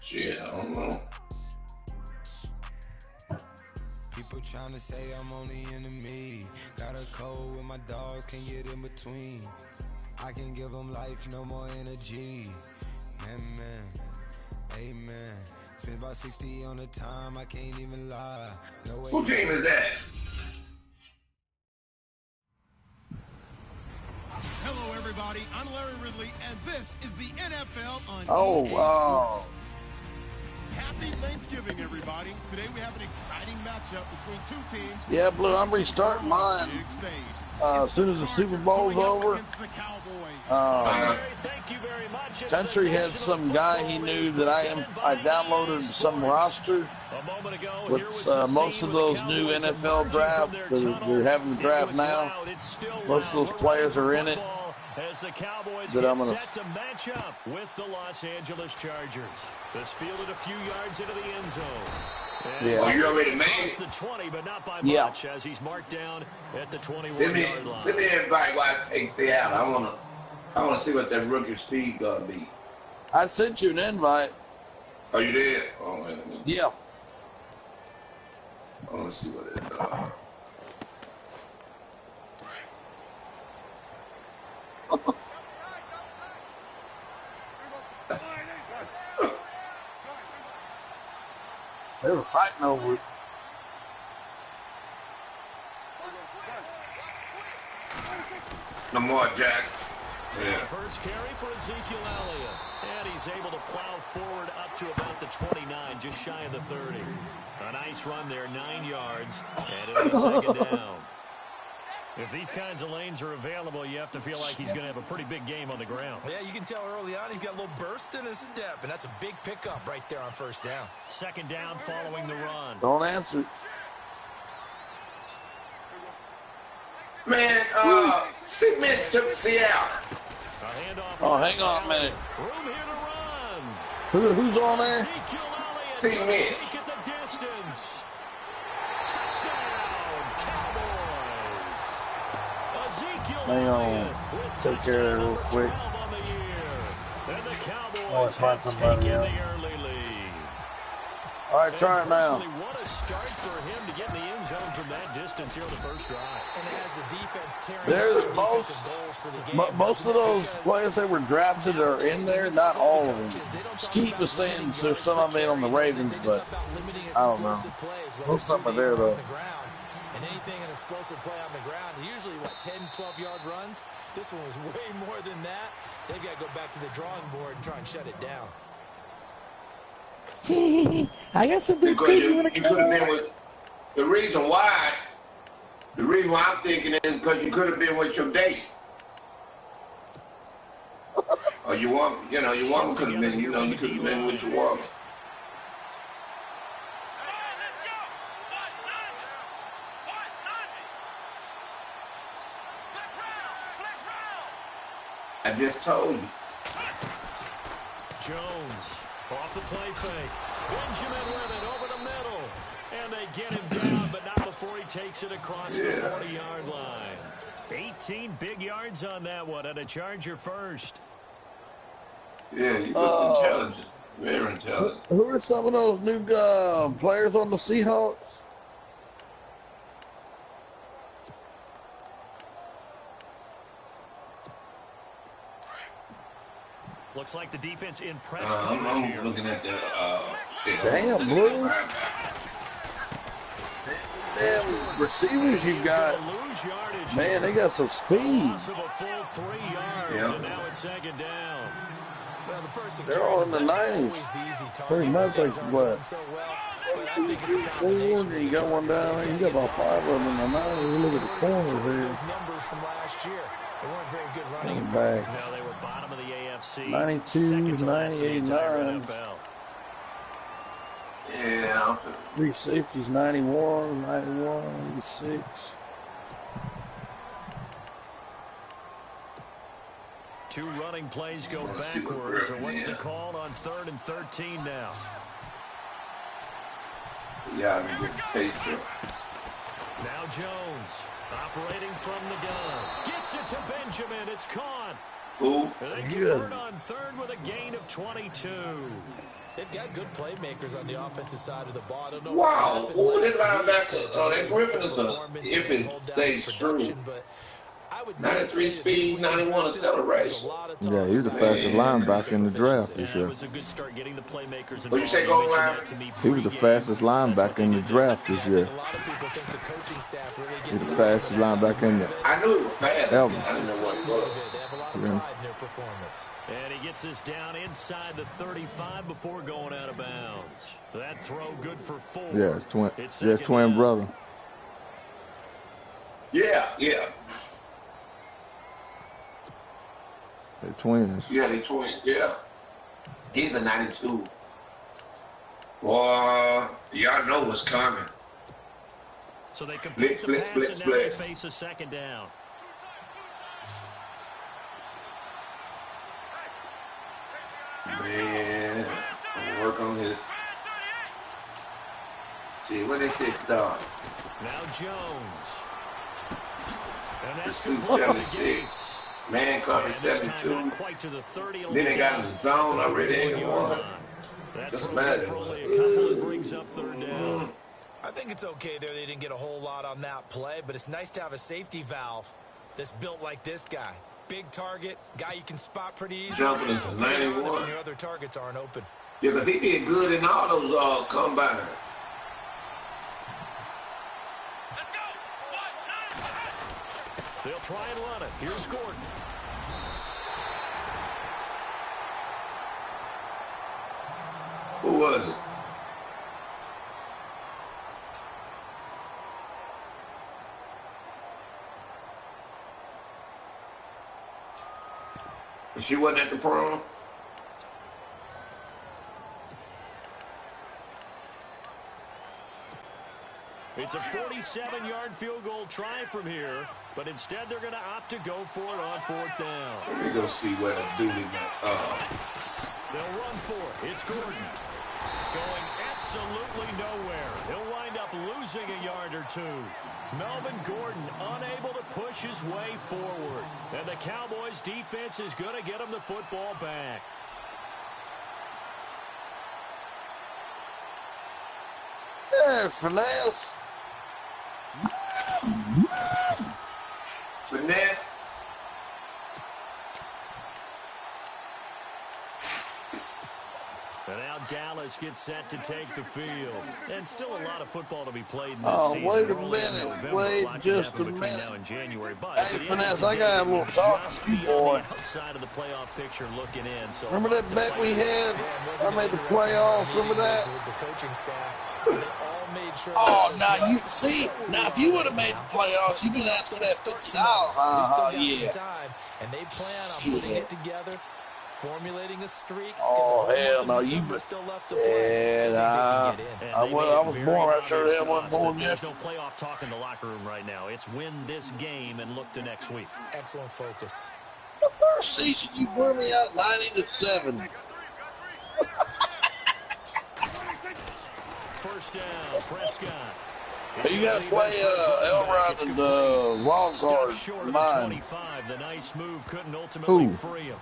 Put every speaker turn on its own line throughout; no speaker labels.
Shit, I don't know.
People trying to say I'm only enemy. Got a cold with my dogs, can't get in between. I can give them life, no more energy. Amen, amen. Spent about 60 on the time, I can't even lie. No way.
Who team is that?
Hello, everybody. I'm Larry Ridley, and this is the NFL on
Oh,
EA
wow.
Sports. Happy Thanksgiving, everybody. Today we have an exciting matchup between two teams.
Yeah, Blue, I'm restarting mine as soon as the Super Bowl's over. Country had some guy he knew that I downloaded some roster with most of those new NFL drafts they're having the draft now. Most of those players are in it.
As the Cowboys
that I'm gonna
set to match up with the Los Angeles Chargers. This fielded a few yards into the end zone.
Yeah.
Oh, you already made it?
The 20, but not by
Yeah.
much, as he's marked down at the 21-yard line.
Send me an invite while I take it out. I wanna see what that rookie speed gonna be.
I sent you an invite.
Oh, you did? Oh, wait a minute.
Yeah.
I wanna see what it
They were fighting over it.
Lamar Jackson. Yeah.
First carry for Ezekiel Elliott. And he's able to plow forward up to about the 29, just shy of the 30. A nice run there, 9 yards, and it'll be second down. If these kinds of lanes are available, you have to feel like he's going to have a pretty big game on the ground.
Yeah, you can tell early on he's got a little burst in his step, and that's a big pickup right there on first down.
Second down following the run.
Don't answer.
Man, Smith took Seattle.
Oh, hang on a minute.
Room here to run.
Who's on there?
See Mitch.
At the distance. Touchdown, Cowboys. Ezekiel
Hang on. Take care of it real quick.
And the Cowboys
Oh, it's find somebody
have taken
else.
the early lead.
All right, try it now.
What a start for him to get in the end zone from that distance here on the first drive.
And it has the defense tearing
There's
up
most
goals for the game.
most of those players that were drafted are in there. Not all of them. Skeet was saying there's some of them in on the Ravens, but I don't know. Most of them are there though.
And anything an explosive play on the ground, usually, 10, 12-yard runs? This one was way more than that. They've got to go back to the drawing board and try and shut it down.
I got some big
Because you could have been with the reason why I'm thinking is because you could have been with your date. Or your woman could have been, you could have been with your woman. I just told you.
Jones off the play fake. Benjamin with it over the middle. And they get him down, but not before he takes it across the 40-yard line. 18 big yards on that one, and a Charger first.
Yeah, you look intelligent. Very intelligent.
Who are some of those new players on the Seahawks?
Looks like the defense in press
I'm
coverage here.
looking at that.
Damn, Blue. Damn receivers you got. Man, they got some speed.
Loss of a full 3 yards, and now it's second down.
They're all in the 90s. Pretty much like what? 1, 2, 3, 4. And you got one down there. You got about 5 of them in the 90s. Look at the corners here.
Numbers from last year. They weren't very good running
back.
Now they were bottom of the AFC.
92, 98, 9.
Yeah.
3 safeties, 91, 91, 86.
2 running plays go backwards. So what's the call on 3rd and 13 now?
Yeah, I mean, good taste of.
Now Jones operating from the gun. Gets it to Benjamin. It's caught.
Who?
They
Good.
convert on third with a gain of 22.
They've got good playmakers on the offensive side of the ball. I don't know
Wow.
what
Ooh, this
happened last
linebacker,
week
that Griffin is a,
performance
if
and
it
hold down
stays
the
true,
production, but I would
93
say
speed, 91 acceleration.
Yeah, he was the fastest linebacker in the draft this
Yeah, it
year.
was a good start getting the playmakers
What you
involved.
say,
You
Gold
mentioned
Line?
that to me
He was the
pregame.
fastest
That's what
linebacker
they
in the
did there.
draft this
I
year.
think a lot of people think the coaching staff really
He's
gets
the
in over
fastest
that type of
linebacker in the
movement.
I knew he was fast.
These
ever.
I
guys
didn't
are
know what he was.
self-motivated. They have a lot of
Yeah.
pride in their performance.
And he gets this down inside the 35 before going out of bounds. That throw good for 4.
Yeah, it's twin.
It's
Yeah, it's
second
twin
down.
brother.
Yeah, yeah.
They're twins.
Yeah, they twins. Yeah. He's a 92. Boy, y'all know what's coming.
So they complete
Blitz,
the
blitz,
pass,
blitz,
and now they
blitz.
face a second down.
Man, I'm gonna work on his. See, when they say start?
Now Jones. And that's
Pursuit
complete to
76.
Gates.
Man covered
And this time
72.
not quite to the 30. It'll
Then
be
they got
down
in the zone already,
at the
ain't
1-yard
one.
line. That
Doesn't
throw
matter.
good for only a couple and brings up third down.
I think it's okay there. They didn't get a whole lot on that play, but it's nice to have a safety valve that's built like this guy. Big target, guy you can spot pretty easily.
Jumping into
Put it on him
91.
when your other targets aren't open.
Yeah, because he did good in all those combines.
They'll try and run it. Here's Gordon.
Who was it? She wasn't at the prom?
It's a 47-yard field goal try from here, but instead they're going to opt to go for it on fourth down.
Let me go see where the dude is at.
They'll run for it. It's Gordon. Going absolutely nowhere. He'll wind up losing a yard or two. Melvin Gordon unable to push his way forward. And the Cowboys defense is going to get him the football back.
Yeah, finesse.
Finette.
And now Dallas gets set to take the field. And still a lot of football to be played in this
Oh,
season.
wait a
We're only in
minute.
November.
Wait
lot can
just
happen
a
between
minute.
now and January. But
Hey,
at the end of
Finesse,
the
I got a
day,
little talk
just
with you,
beyond
boy.
the outside of the playoff picture looking in. So
Remember that bet we had? I made the playoffs. Remember that?
With the coaching staff, they all made sure.
Oh, now you see. Now, if you would have made the playoffs, you'd been asking for that $50. Yeah.
And they plan on putting it together, formulating a streak.
Oh, hell no. You
still left to play.
Yeah, I was born. I sure
obvious
hell wasn't
to us
born
that there's no
yesterday.
playoff talk in the locker room right now. It's win this game and look to next week.
Excellent focus.
The first season, you blew me out 90-7.
First down, Prescott.
You got to play Elrod and Wild Card.
Short of the
Mine.
25. The nice move couldn't ultimately
Who?
free him.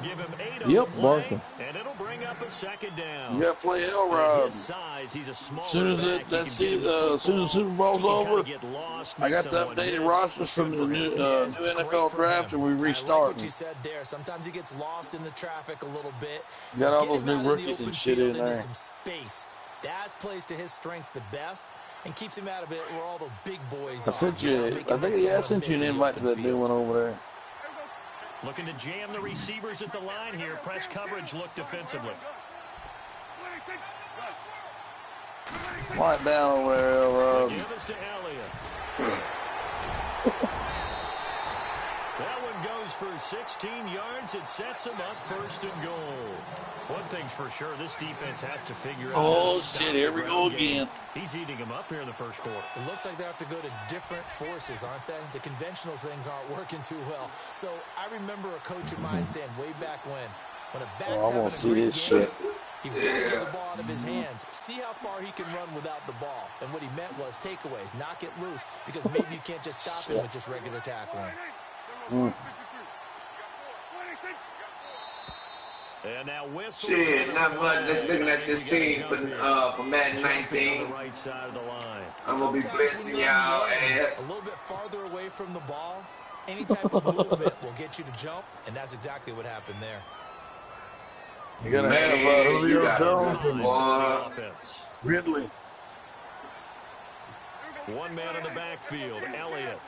Give him 8
Yep,
on the play,
Barker.
and it'll bring up a second down.
You got to play
At
Elrod.
his size, he's a smaller
As soon as
back.
as soon as the Super Bowl's over, I got the updated rosters from the new NFL draft, and we
I like what
restart.
you said there. Sometimes he gets lost in the traffic a little bit.
Got all
Get
those
him
new
out in the
rookies
open
and shit
field
in
into
there.
some space. That plays to his strengths the best and keeps him out of it where all the big boys
I
are.
sent
You know,
you.
make
I
him
think
look
I
someone
sent you an
miss in the
invite to
open
that new
field.
one over there.
Looking to jam the receivers at the line here. Press coverage, look defensively.
Quiet down over there, Elrod.
Give us to Elliott. That one goes for 16 yards. It sets him up first and goal. One thing's for sure, this defense has to figure out.
Oh,
how to stop
shit, here
the
we
ground
go
game.
again.
He's eating him up here in the first quarter.
It looks like they have to go to different forces, aren't they? The conventional things aren't working too well. So I remember a coach of mine saying way back when a back's
Oh, I
having
want
a
to see
great
this
game,
shit.
he won't get the ball out of his hands. See how far he can run without the ball. And what he meant was takeaways, knock it loose, because maybe you can't just stop him with just regular tackling.
And now whistles.
Shit, not much. Just looking at this team for Madden 19.
Right side of the line.
I'm gonna be blessing y'all ass.
A little bit farther away from the ball, any type of movement will get you to jump, and that's exactly what happened there.
You gotta have Julio Jones and Ridley.
One man in the backfield, Elliott.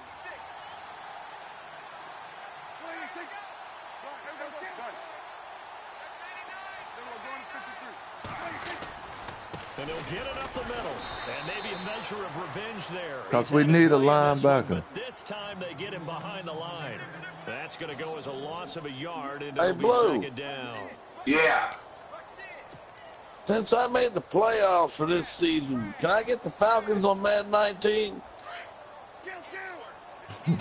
And he'll get it up the middle. And maybe a measure of revenge there.
Because we need a linebacker.
But this time they get him behind the line. That's going to go as a loss of a yard. And
Hey, Blue.
Second down.
Yeah.
Since I made the playoffs for this season, can I get the Falcons on Madden 19?
And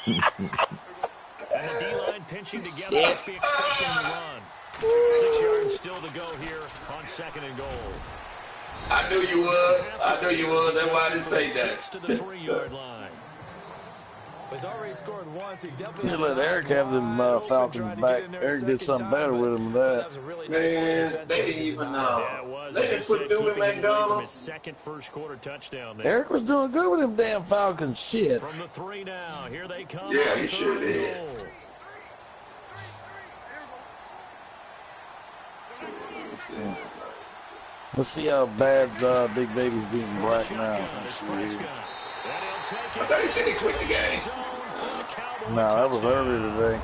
the D-line pinching together. Must be expecting the run. 6 yards still to go here on 2nd and goal.
I knew you would. I knew you would. That's why I didn't say that.
To the 3-yard line.
He's already scored once. He definitely
You let Eric have them Falcons back. Eric did something better with him than that.
Man, they didn't even know. They didn't put Dooley McDonald.
Second first quarter touchdown there.
Eric was doing good with them damn Falcons. Shit.
From the 3 now. Here they come.
Yeah, he sure did.
Let's see how bad Big Baby's beating Black now. Let's see.
I thought he said he quit the game.
No, that was earlier today.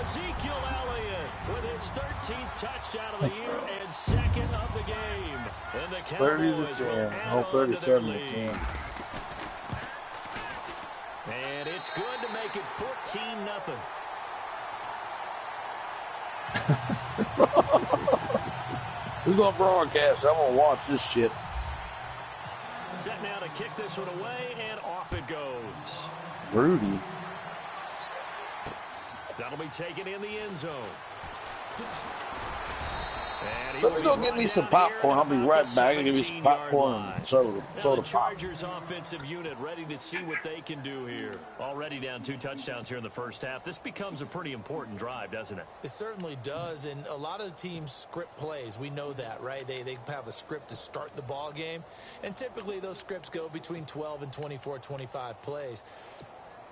Ezekiel Elliott with his 13th touchdown of the year and second of the game. And the
30 to 10. Oh, 37 to 10.
And it's good to make it 14-0.
Who's gonna broadcast? I'm gonna watch this shit.
Set now to kick this one away, and off it goes.
Rudy.
That'll be taken in the end zone.
Let me go get me some popcorn. I'll be right back. I'll give you some popcorn and soda pop.
Chargers offensive unit ready to see what they can do here. Already down 2 touchdowns here in the first half. This becomes a pretty important drive, doesn't it?
It certainly does, and a lot of teams script plays. We know that, right? They have a script to start the ball game, and typically those scripts go between 12 and 24, 25 plays.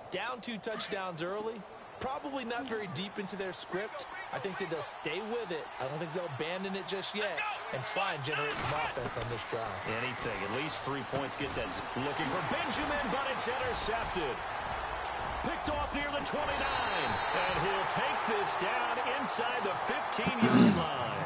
Down 2 touchdowns early, probably not very deep into their script. I think that they'll stay with it. I don't think they'll abandon it just yet and try and generate some offense on this drive.
Anything. At least 3 points get that. Looking for Benjamin, but it's intercepted. Picked off near the 29. And he'll take this down inside the 15-yard line.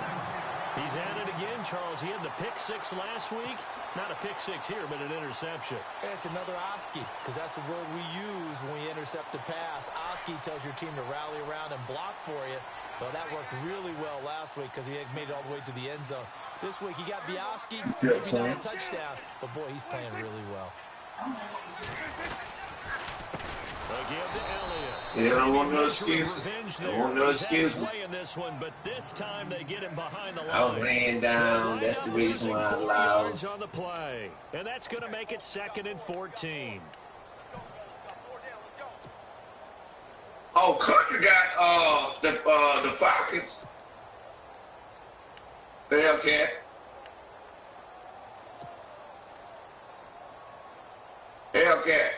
He's at it again, Charles. He had the pick 6 last week. Not a pick 6 here, but an interception.
It's another Oski, because that's the word we use when we intercept a pass. Oski tells your team to rally around and block for you. Well, that worked really well last week because he had made it all the way to the end zone. This week, he got the Oski, maybe not a touchdown, but boy, he's playing really well.
Again to Elliott.
Yeah, I don't want no excuse. I don't want no excuse.
Playing this one, but this time they get him behind the line.
I was laying down. That's the reason why I lost.
On the play, and that's going to make it 2nd and 14.
Oh, Country got the Falcons. The Hellcat. Hellcat.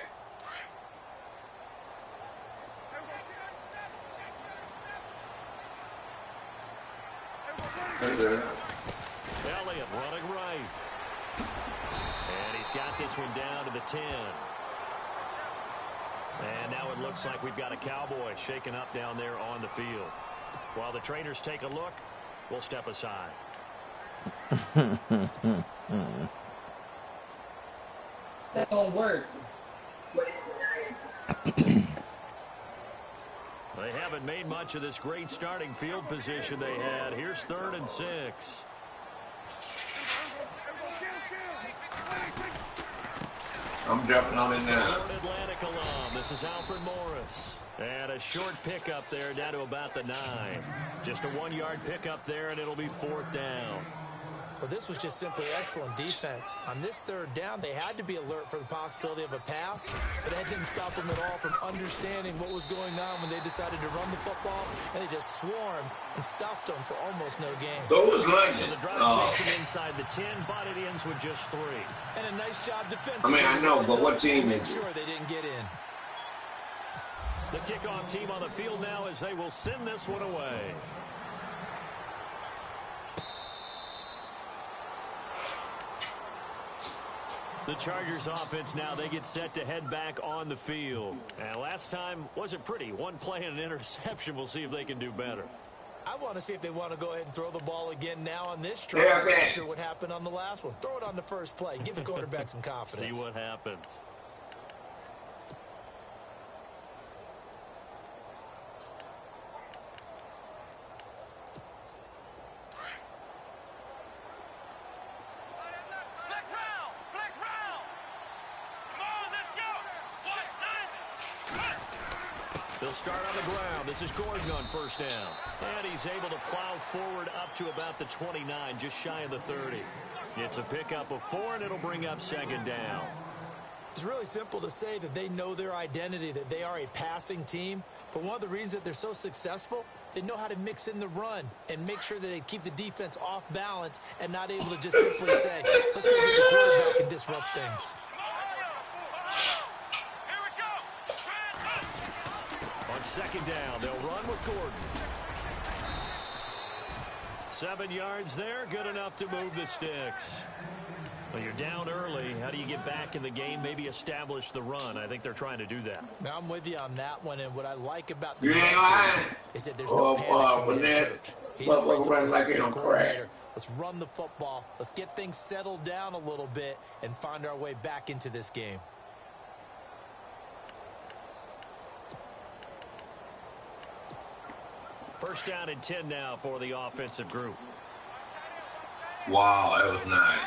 Elliott running right. And he's got this one down to the 10. And now it looks like we've got a Cowboy shaken up down there on the field. While the trainers take a look, we'll step aside.
That don't work.
They haven't made much of this great starting field position they had. Here's 3rd and 6.
I'm jumping on it now.
Atlantic alum. This is Alfred Morris. And a short pickup there down to about the 9. Just a 1-yard pickup there, and it'll be 4th down.
Well, this was just simply excellent defense. On this third down, they had to be alert for the possibility of a pass, but that didn't stop them at all from understanding what was going on when they decided to run the football, and they just swarmed and stuffed them for almost no gain.
So
the drive takes it inside the 10, but it ends with just 3.
And a nice job defensively.
I know, but what team
make
is it?
sure they didn't get in.
The kickoff team on the field now as they will send this one away. The Chargers offense now, they get set to head back on the field. And last time wasn't pretty. One play and an interception. We'll see if they can do better.
I want to see if they want to go ahead and throw the ball again now on this drive after what happened on the last one. Throw it on the first play. Give the quarterback some confidence.
See what happens. They'll start on the ground. This is Gordon on first down. And he's able to plow forward up to about the 29, just shy of the 30. It's a pickup of 4, and it'll bring up second down.
It's really simple to say that they know their identity, that they are a passing team. But one of the reasons that they're so successful, they know how to mix in the run and make sure that they keep the defense off balance and not able to just simply say, let's go get the quarterback and disrupt things.
On second down, they'll run with Gordon. 7 yards there, good enough to move the sticks. Well, you're down early. How do you get back in the game? Maybe establish the run. I think they're trying to do that.
Now, I'm with you on that one, and what I like about the
is
that there's no panic from the head coach. He's
like
coordinator. Let's run the football. Let's get things settled down a little bit and find our way back into this game.
First down and 10 now for the offensive group.
Wow, that was nice.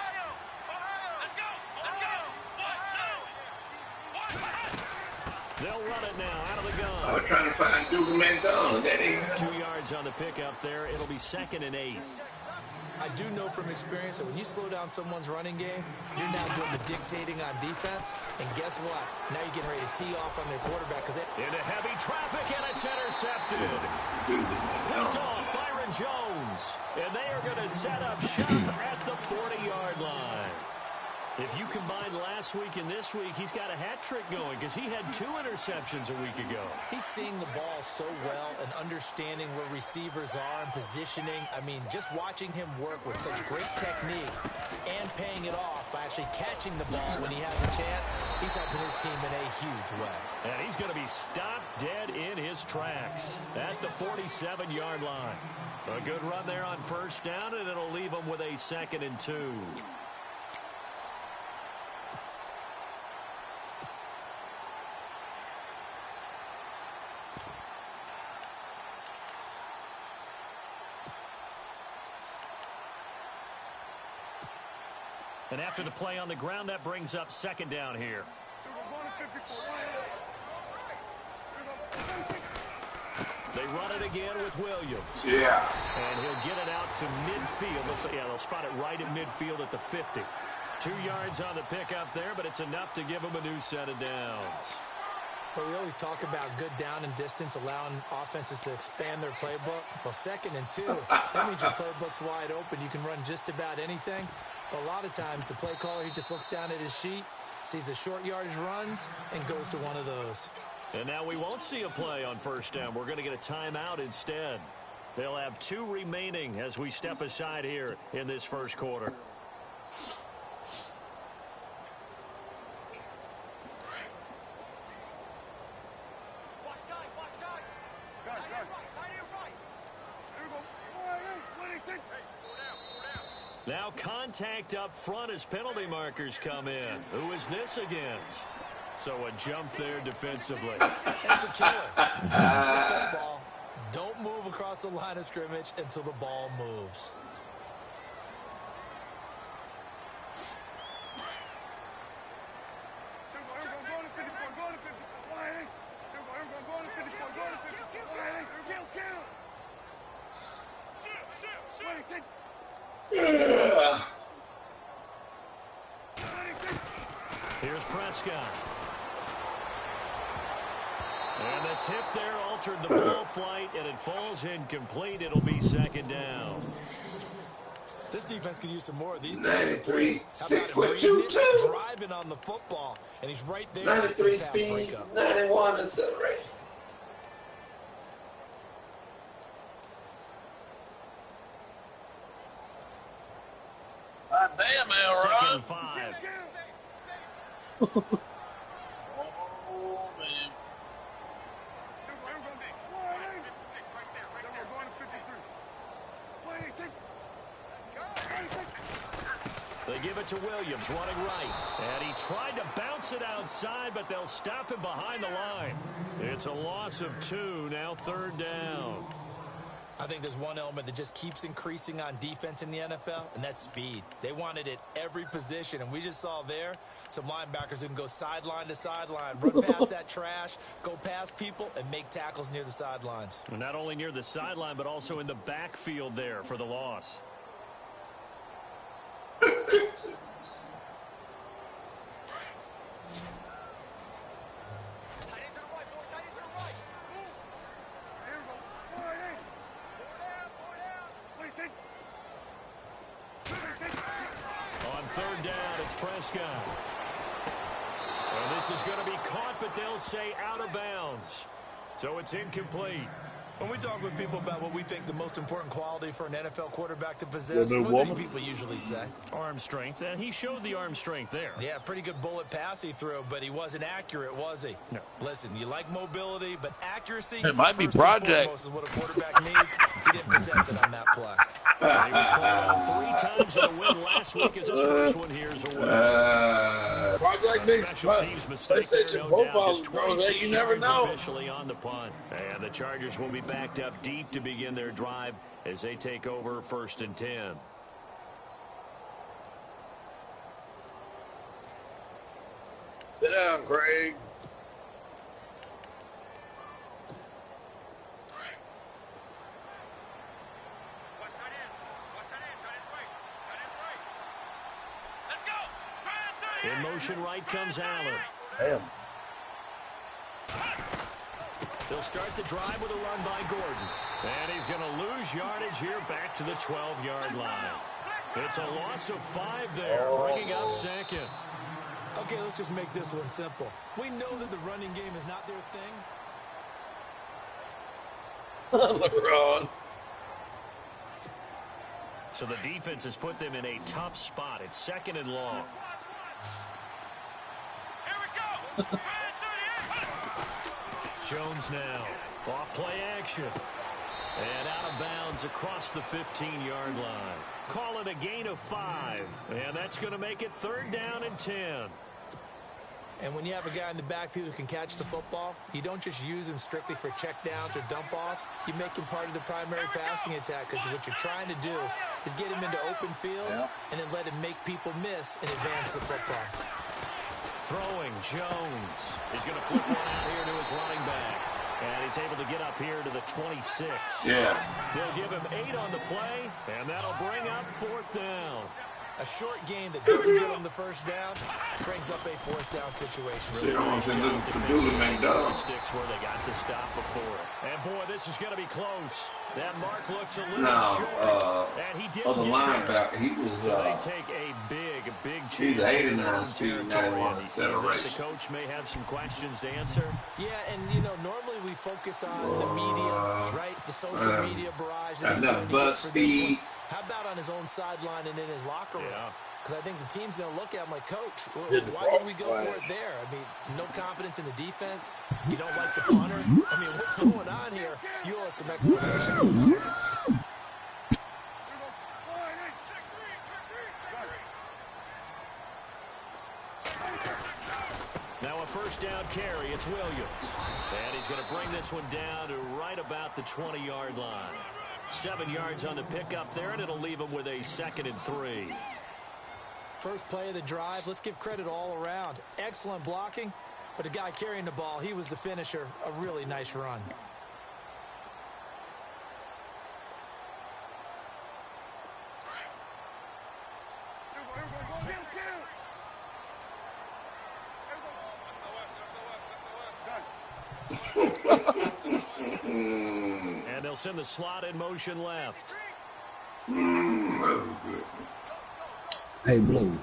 They'll run it now out of the gun.
I was trying to find Duke McDonald. That ain't
2 yards on the pickup there. It'll be 2nd and 8.
I do know from experience that when you slow down someone's running game, you're now doing the dictating on defense. And guess what? Now you're getting ready to tee off on their quarterback.
Into heavy traffic, and it's intercepted. Picked off Byron Jones. And they are going to set up shop at the 40-yard line. If you combine last week and this week, he's got a hat trick going because he had 2 interceptions a week ago.
He's seeing the ball so well and understanding where receivers are and positioning. I mean, just watching him work with such great technique and paying it off by actually catching the ball when he has a chance, he's helping his team in a huge way.
And he's going to be stopped dead in his tracks at the 47-yard line. A good run there on first down, and it'll leave him with a 2nd and 2. And after the play on the ground, that brings up second down here. They run it again with Williams.
Yeah.
And he'll get it out to midfield. They'll spot it right at midfield at the 50. 2 yards on the pickup there, but it's enough to give them a new set of downs.
But we always talk about good down and distance, allowing offenses to expand their playbook. Well, 2nd and 2, that means your playbook's wide open. You can run just about anything. But a lot of times, the play caller, he just looks down at his sheet, sees the short yardage runs, and goes to one of those.
And now we won't see a play on first down. We're going to get a timeout instead. They'll have 2 remaining as we step aside here in this first quarter. Now contact up front as penalty markers come in. Who is this against? So a jump there defensively.
That's a killer. Watch the football. Don't move across the line of scrimmage until the ball moves.
Yeah.
Here's Prescott. And the tip there altered the ball flight, and it falls incomplete. It'll be second down.
This defense could use some more of these
93,
plays. How
6
about
foot 2, too.
driving on the football, and he's right there.
93 speed, 91 acceleration.
God damn, Elrod.
Second 5.
Oh, man.
They give it to Williams, running right. And he tried to bounce it outside, but they'll stop him behind the line. It's a loss of 2, now third down.
I think there's one element that just keeps increasing on defense in the NFL, and that's speed. They want it at every position, and we just saw there some linebackers who can go sideline to sideline, run past that trash, go past people, and make tackles near the sidelines.
And not only near the sideline, but also in the backfield there for the loss. On third down, it's Prescott. Well, this is going to be caught, but they'll say out of bounds. So it's incomplete.
When we talk with people about what we think the most important quality for an NFL quarterback to possess, what do people usually say?
Arm strength, and he showed the arm strength there.
Yeah, pretty good bullet pass he threw, but he wasn't accurate, was he?
No.
Listen, you like mobility, but accuracy,
It might be
first and
project.
foremost, is what a quarterback needs. He didn't possess it on that play.
He was called on 3 times in a win last week as his first one here is a win.
Project Big
Special teams mistake there, no doubt. Just 26
you never
yards
know.
officially on the punt. And the Chargers will be backed up deep to begin their drive as they take over 1st and 10.
Sit down, Craig.
In motion right comes Allen.
Damn.
They'll start the drive with a run by Gordon. And he's going to lose yardage here back to the 12-yard line. It's a loss of 5 there, bringing up second.
Okay, let's just make this one simple. We know that the running game is not their thing.
LeBron.
So the defense has put them in a tough spot. It's 2nd and long. Jones now. Off play action. And out of bounds across the 15-yard line. Call it a gain of 5. And that's going to make it 3rd down and 10.
And when you have a guy in the backfield who can catch the football, you don't just use him strictly for checkdowns or dump-offs. You make him part of the primary passing attack because what you're trying to do is get him into open field and then let him make people miss and advance the football.
Throwing, Jones. He's going to flip one out here to his running back. And he's able to get up here to the 26.
Yeah.
They'll give him 8 on the play, and that'll bring up 4th down.
A short game that doesn't get him the first down brings up a 4th down situation.
They don't want to do the McDonald's.
Sticks where they got the stop before. And boy, this is going to be close. That mark looks a little short. And he didn't
the
get
linebacker, he was.
So they take a big chance.
He's 89 speed, 91 acceleration.
The coach may have some questions to answer.
Yeah, and normally we focus on the media, right? The social media barrage.
Enough buzz speed.
How about on his own sideline and in his locker room?
Yeah.
Because I think the team's going to look at him like, Coach, why did we go for it there? I mean, no confidence in the defense. You don't like the punter. I mean, what's going on here? You owe us some explanations.
Now a 1st down carry. It's Williams. And he's going to bring this one down to right about the 20-yard line. 7 yards on the pickup there, and it'll leave him with a 2nd and 3.
First play of the drive, let's give credit all around. Excellent blocking, but the guy carrying the ball, he was the finisher. A really nice run.
Looks in the slot in motion left.
Hey, Blue.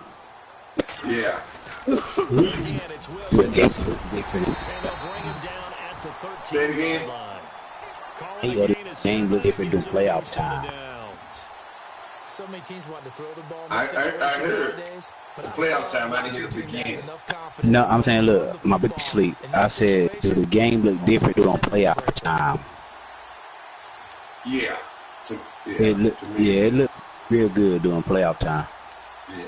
Yeah.
Again, it's Williams. And they'll bring him down at the 13-yard line.
Hey, game look different than playoff time.
So many teams want to throw the ball.
I heard the playoff time. I didn't get to begin.
No, I'm saying, look, my big sleep. I said, do the game look different on playoff time?
Yeah.
It looked real good during playoff time.
Yeah.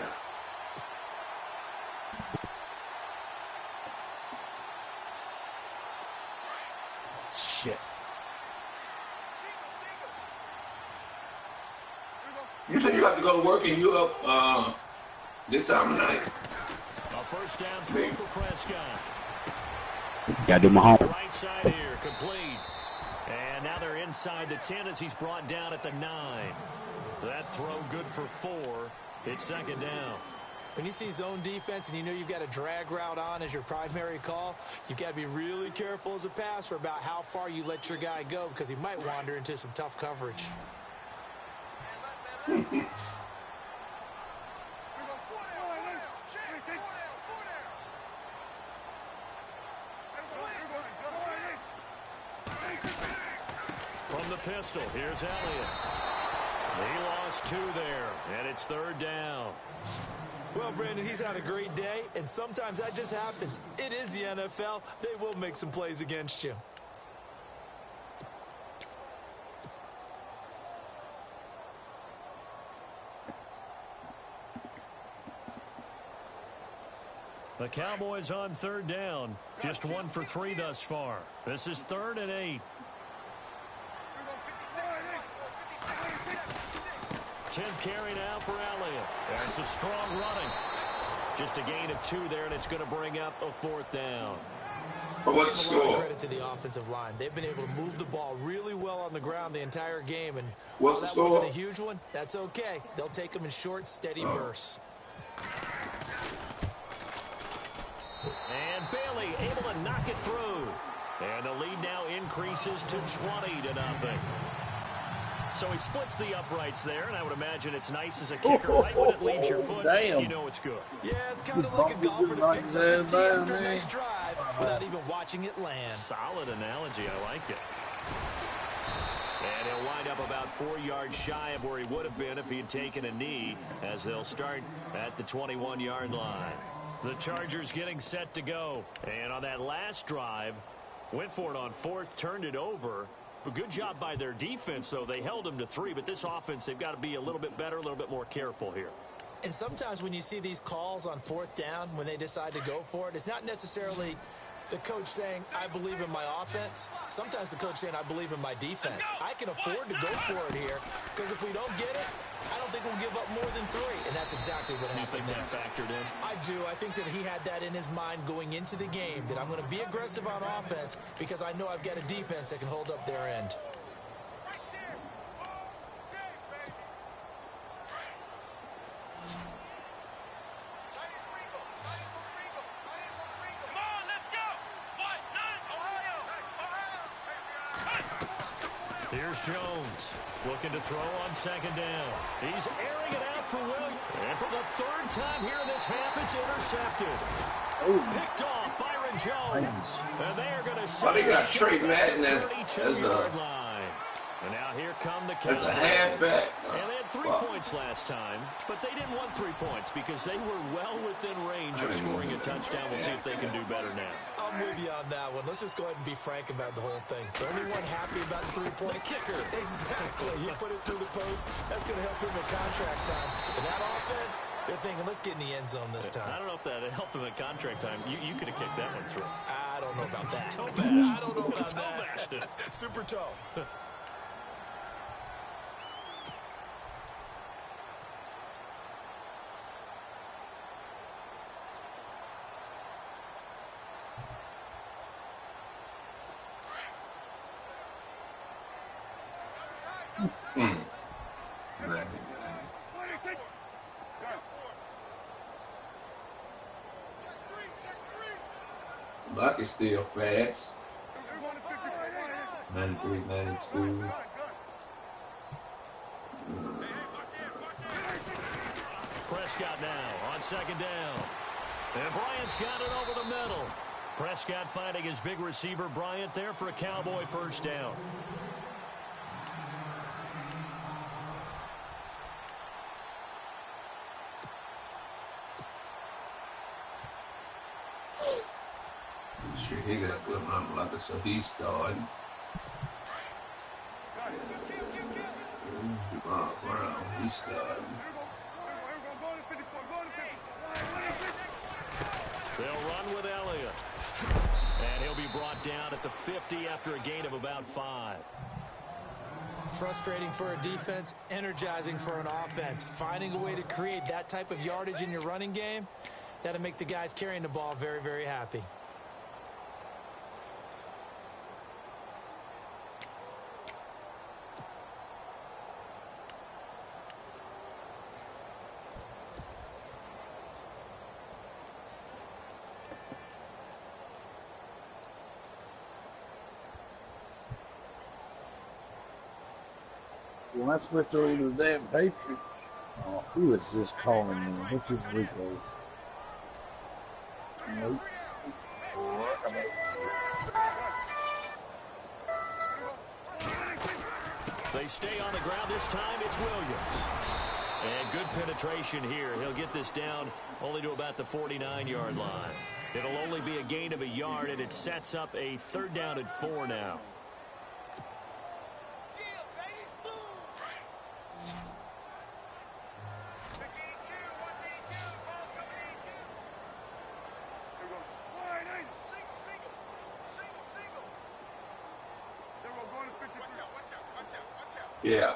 Shit.
You said you have to go to work and you up this time of night.
A first down throw for Prescott.
Gotta do my homework.
Right side here, complete. And now they're inside the 10 as he's brought down at the 9. That throw good for 4. It's second down.
When you see zone defense and you know you've got a drag route on as your primary call, you've got to be really careful as a passer about how far you let your guy go because he might wander into some tough coverage.
From the pistol, here's Elliott. He lost 2 there, and it's third down.
Well, Brandon, he's had a great day, and sometimes that just happens. It is the NFL. They will make some plays against you.
The Cowboys on third down. Just 1 for 3 thus far. This is 3rd and 8. 10th carry now for Elliott. That's a strong running. Just a gain of 2 there, and it's going to bring up a 4th down.
But what's the score?
Credit to the offensive line. They've been able to move the ball really well on the ground the entire game. And
what's
while that
the score?
wasn't a huge one, that's okay. They'll take them in short, steady bursts.
And Bailey able to knock it through. And the lead now increases to 20-0. So he splits the uprights there, and I would imagine it's nice as a kicker. Right when it leaves your foot, you know it's good.
Yeah, it's kind of like a golfer that picks up his tee after a nice drive without even watching it land.
Solid analogy. I like it. And he'll wind up about 4 yards shy of where he would have been if he had taken a knee, as they'll start at the 21-yard line. The Chargers getting set to go. And on that last drive, went for it on 4th, turned it over. But good job by their defense, though. They held them to 3, but this offense, they've got to be a little bit better, a little bit more careful here.
And sometimes when you see these calls on 4th down, when they decide to go for it, it's not necessarily the coach saying, I believe in my offense. Sometimes the coach saying, I believe in my defense. I can afford to go for it here, because if we don't get it, I don't think we'll give up more than 3. And that's exactly what happened there.
You think that factored in?
I do. I think that he had that in his mind going into the game, that I'm going to be aggressive on offense because I know I've got a defense that can hold up their end.
Here's Jones looking to throw on second down. He's airing it out for Williams. And for the 3rd time here in this half, it's intercepted. Picked off Byron Jones. And they are going to see
they got Trey Madden as a
line. And now here come the
Cowboys. As a halfback.
And they had 3 points last time, but they didn't want 3 points because they were well within range of scoring a touchdown. We'll see if they can do better now.
I'm with you on that one. Let's just go ahead and be frank about the whole thing. The only one happy about the 3-point
kicker.
Exactly. He put it through the post. That's going to help him in contract time. But that offense, they're thinking, let's get in the end zone this time.
I don't know if that helped him in contract time. You could have kicked that one through.
I don't know about that.
Toe bash.
I don't know about
that.
Super toe.
Buck is still fast. 93, 92.
Prescott now on second down. And Bryant's got it over the middle. Prescott finding his big receiver Bryant there for a Cowboy first down.
Sure, he got a good run blocker, so he's starting. Brown, he's starting.
They'll run with Elliott. And he'll be brought down at the 50 after a gain of about 5.
Frustrating for a defense, energizing for an offense. Finding a way to create that type of yardage in your running game, that'll make the guys carrying the ball very, very happy.
When I switch over to the damn Patriots, who is this calling me? Which is Rico? Nope.
They stay on the ground. This time it's Williams. And good penetration here. He'll get this down only to about the 49-yard line. It'll only be a gain of a yard, and it sets up a 3rd down and 4 now.
Yeah.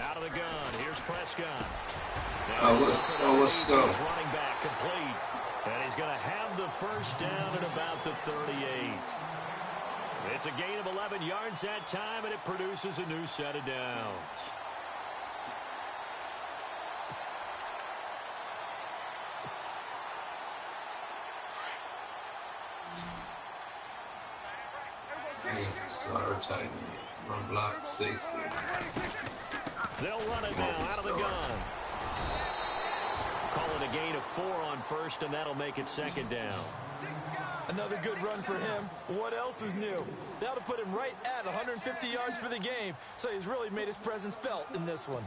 Out of the gun. Here's Prescott.
Let's go.
He's running back complete. And he's going to have the first down at about the 38. It's a gain of 11 yards that time, and it produces a new set of downs.
Sorry, tight end. Run block 60.
They'll run it now out of the gun. Call it a gain of 4 on first, and that'll make it 2nd down.
Another good run for him. What else is new? That'll put him right at 150 yards for the game, so he's really made his presence felt in this one.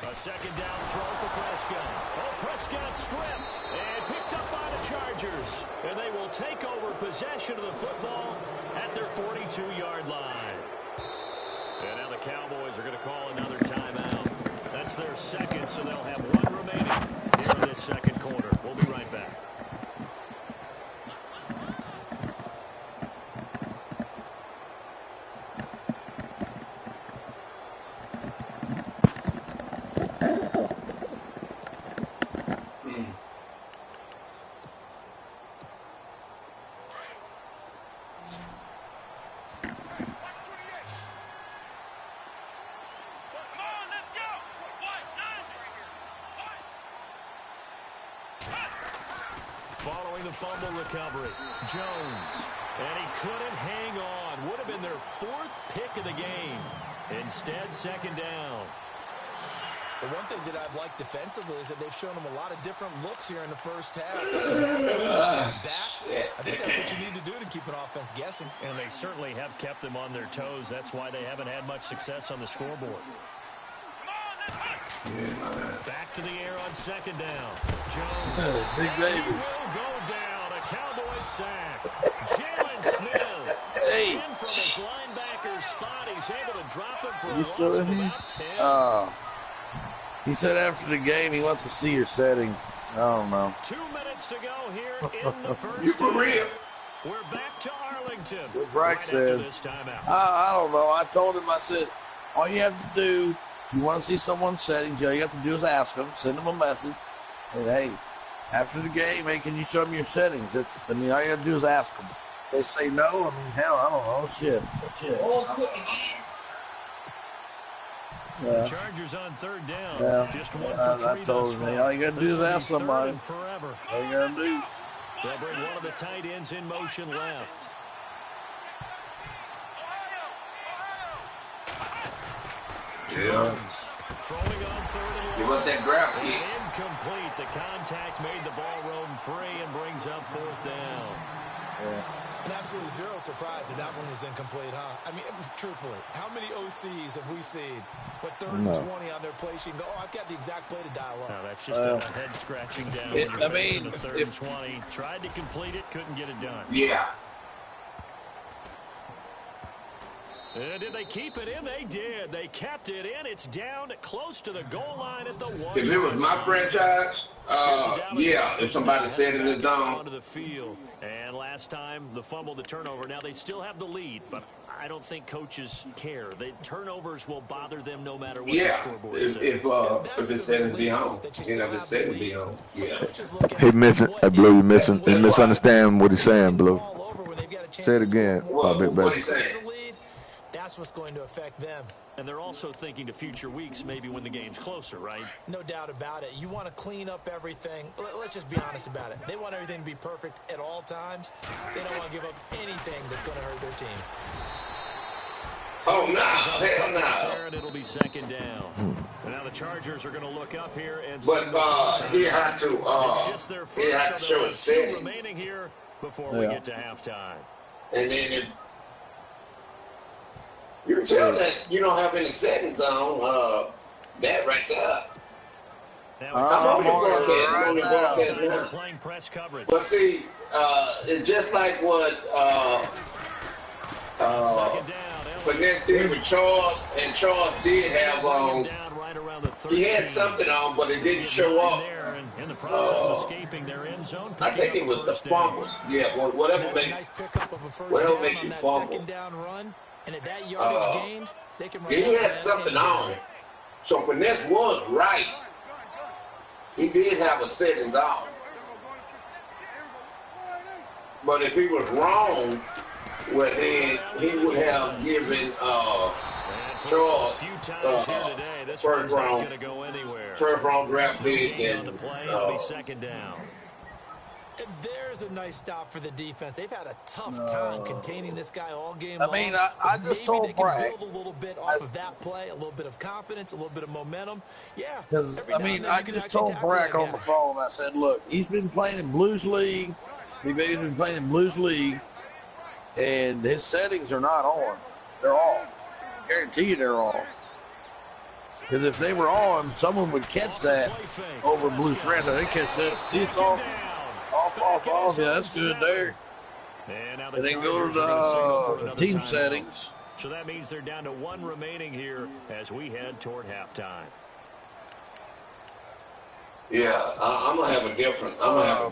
A 2nd down throw for Prescott. Oh, Prescott stripped and picked up by the Chargers. And they will take over possession of the football at their 42-yard line. And now the Cowboys are going to call another timeout. That's their 2nd, so they'll have 1 remaining here in this 2nd quarter. We'll be right back. Following the fumble recovery, Jones. And he couldn't hang on. Would have been their 4th pick of the game. Instead, 2nd down.
The one thing that I've liked defensively is that they've shown them a lot of different looks here in the first half. I think that's what you need to do to keep an offense guessing.
And they certainly have kept them on their toes. That's why they haven't had much success on the scoreboard. Back to the air on 2nd down. Jones.
Big baby.
Will go down. A Cowboy sack. Jalen Smith.
Hey.
In from his linebacker spot. He's able to drop him for a
You still
loss
in
of
here?
about 10.
He said after the game he wants to see your settings. I don't know.
2 minutes to go here in the first.
You for real?
We're back to Arlington.
What Brack said.
This timeout.
I don't know. I told him, I said, all you have to do If you want to see someone's settings, all you have to do is ask them, send them a message, and hey, after the game, hey, can you show me your settings? All you got to do is ask them. If they say no, I mean, hell, I don't know, shit.
The Chargers on third down.
Yeah.
Just 1 for 3
I told them, all you got to do is ask somebody.
Forever.
All you got to do.
They'll bring one of the tight ends in motion left.
Yeah.
Throwing on third and
Give up that grab kick.
Incomplete. The contact made the ball roam free and brings up fourth down.
And absolutely zero surprise that that one was incomplete, huh? I mean, truthfully, how many OCs have we seen? But 3rd and 20 on their play sheet and go, oh, I've got the exact play to dial up.
No, that's just a head-scratching down. I mean, the 3rd and 20. Tried to complete it, couldn't get it done.
Yeah.
Did they keep it in? They did. They kept it in. It's down close to the goal line at the 1.
If it was my franchise, yeah, if somebody said in the zone.
Onto the field. And last time, the fumble, the turnover. Now, they still have the lead, but I don't think coaches care. The turnovers will bother them no matter what the scoreboard says.
If it said to be home. You know, if it said to be home. Yeah.
He missing. Blue, you missing. He misunderstand what he's saying, Blue. Say it again.
What he's saying.
That's what's going to affect them.
And they're also thinking to future weeks, maybe when the game's closer, right?
No doubt about it. You want to clean up everything. Let's just be honest about it. They want everything to be perfect at all times. They don't want to give up anything that's going to hurt their team.
Oh, no. Hell no.
And it'll be 2nd down. And now the Chargers are going to look up here and
but he had to show his settings.
Remaining here before we get to halftime.
And then if you can tell that you don't have any settings on that right there.
Now playing press coverage.
But see, it's just like what Finesse did with Charles, and Charles did have he had something on, but it didn't show up.
In the process escaping their end zone.
I think it was the fumbles. Yeah, whatever make you fumble.
And at that yardage gained, they can run.
He had something on. So Finesse was right. He did have a settings on. But if he was wrong, well then he would have given Charles first round draft pick and
it'll be 2nd down.
And there's a nice stop for the defense. They've had a tough time containing this guy all game long.
I mean, I just told Bragg.
Build a little bit off of that play, a little bit of confidence, a little bit of momentum. Yeah.
Because, I mean, I just told Bragg on the phone, I said, look, he's been playing in Blues League. He's been playing in Blues League, and his settings are not on. They're off. I guarantee you they're off. Because if they were on, someone would catch that over Blues Friends. They catch that. See, it's off. Off. Yeah, that's good there. And then go to the team settings.
So that means they're down to 1 remaining here as we head toward halftime.
Yeah, I'm gonna have a different. rule.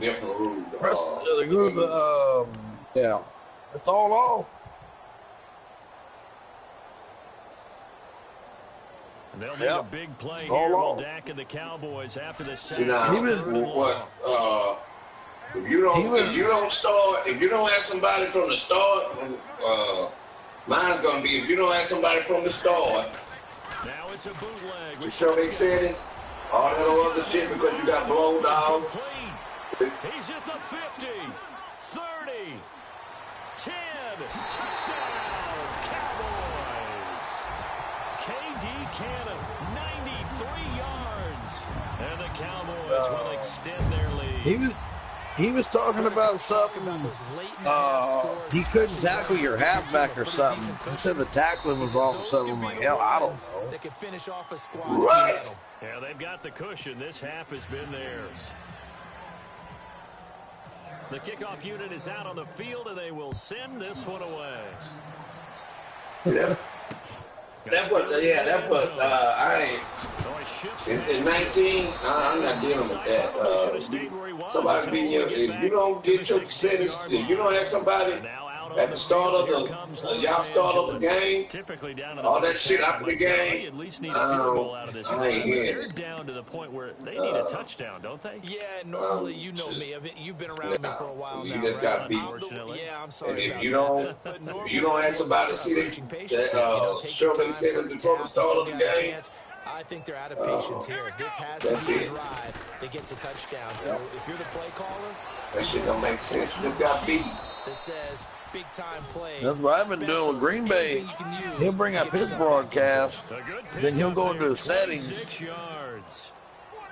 They go to the yeah. It's all off.
They'll need a big play here. Will Dak and the Cowboys after the sack.
If you don't have somebody from the start, mine's gonna be if you don't have somebody from the start.
Now it's a bootleg.
To show their settings, all that other shit because you got blown down.
He's at the 50, 30, 10, touchdown, Cowboys. KD Cannon, 93 yards, and the Cowboys will extend their lead.
He was talking about something. He couldn't tackle your halfback or something. He said the tackling was off or something. I'm like, hell, I don't know.
They can finish off a squad.
Right.
Yeah, they've got the cushion. This half has been theirs. The kickoff unit is out on the field, and they will send this one away.
Yeah. That's what I ain't. In 19, I'm not dealing with that. Somebody beating you. If you don't get your settings, if you don't have somebody at the start of the y'all start of the game,
typically down to
all that shit after the game,
at least need a field goal out of this.
I ain't hearing
They're
it.
down to the point where they need a touchdown, don't they?
Yeah, normally you know me. I mean, you've been around me for a while now.
You just got beat.
Yeah, I'm sorry.
And if you don't ask about it, see that Shirley said it before the start of the game.
I think they're out of patience here. This has to be a drive. They get to touchdown. So if you're the play caller,
that shit don't make sense. You just got beat.
This says big time plays.
That's what I've been doing with Green Bay. He'll bring up his broadcast, then he'll go into the settings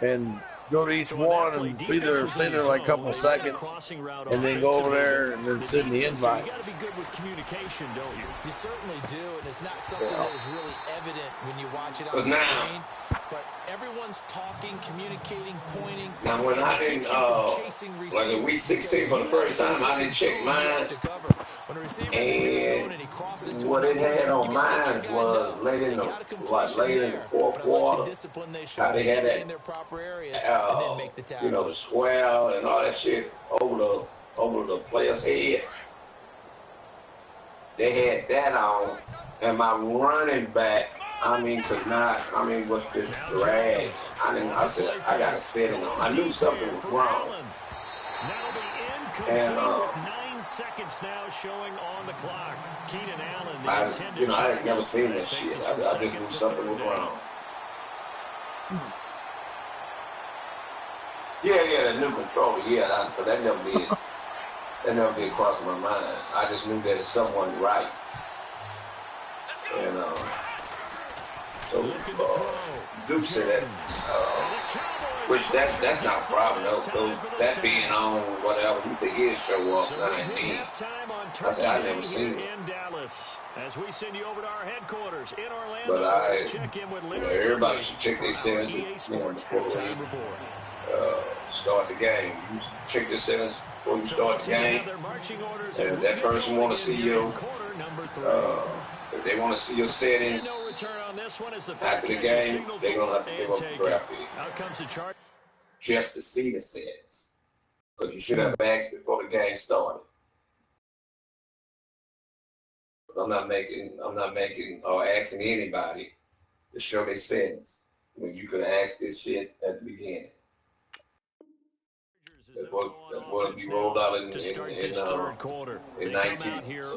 and go to each one and stay there like a couple of seconds, and then go over there and then send the invite.
You got to be good with communication, don't you?
You certainly do, and it's not something that is really evident when you watch it on the screen. But everyone's talking, communicating, pointing.
Now, when I didn't, like in week 16 for the first time, I didn't check mine. And what it had on mine was late in the fourth quarter, how they had that, the square and all that shit over the player's head. They had that on, and my running back, was just dragged. I said, I got to set it on. I knew something was wrong. And,
9 seconds now showing on the clock. Keenan Allen,
I had never seen that shit. I just knew something was wrong. Yeah, the new controller, because that never did cross my mind. I just knew that it's someone right. And, so Duke said that, which that's not a problem though. That being on whatever, he said he'll show up 19. I said I never seen it.
As we send you over to our headquarters in Orlando,
But everybody should check their settings before we start the game. You check your settings before you start the game. And if that person want to see you, if they want to see your settings after the game, they're going to have to give up the draft pick just to see the settings. Because you should have asked before the game started. I'm not making or asking anybody to show their settings when you could have asked this shit at the beginning. That's what we rolled out in 19. So.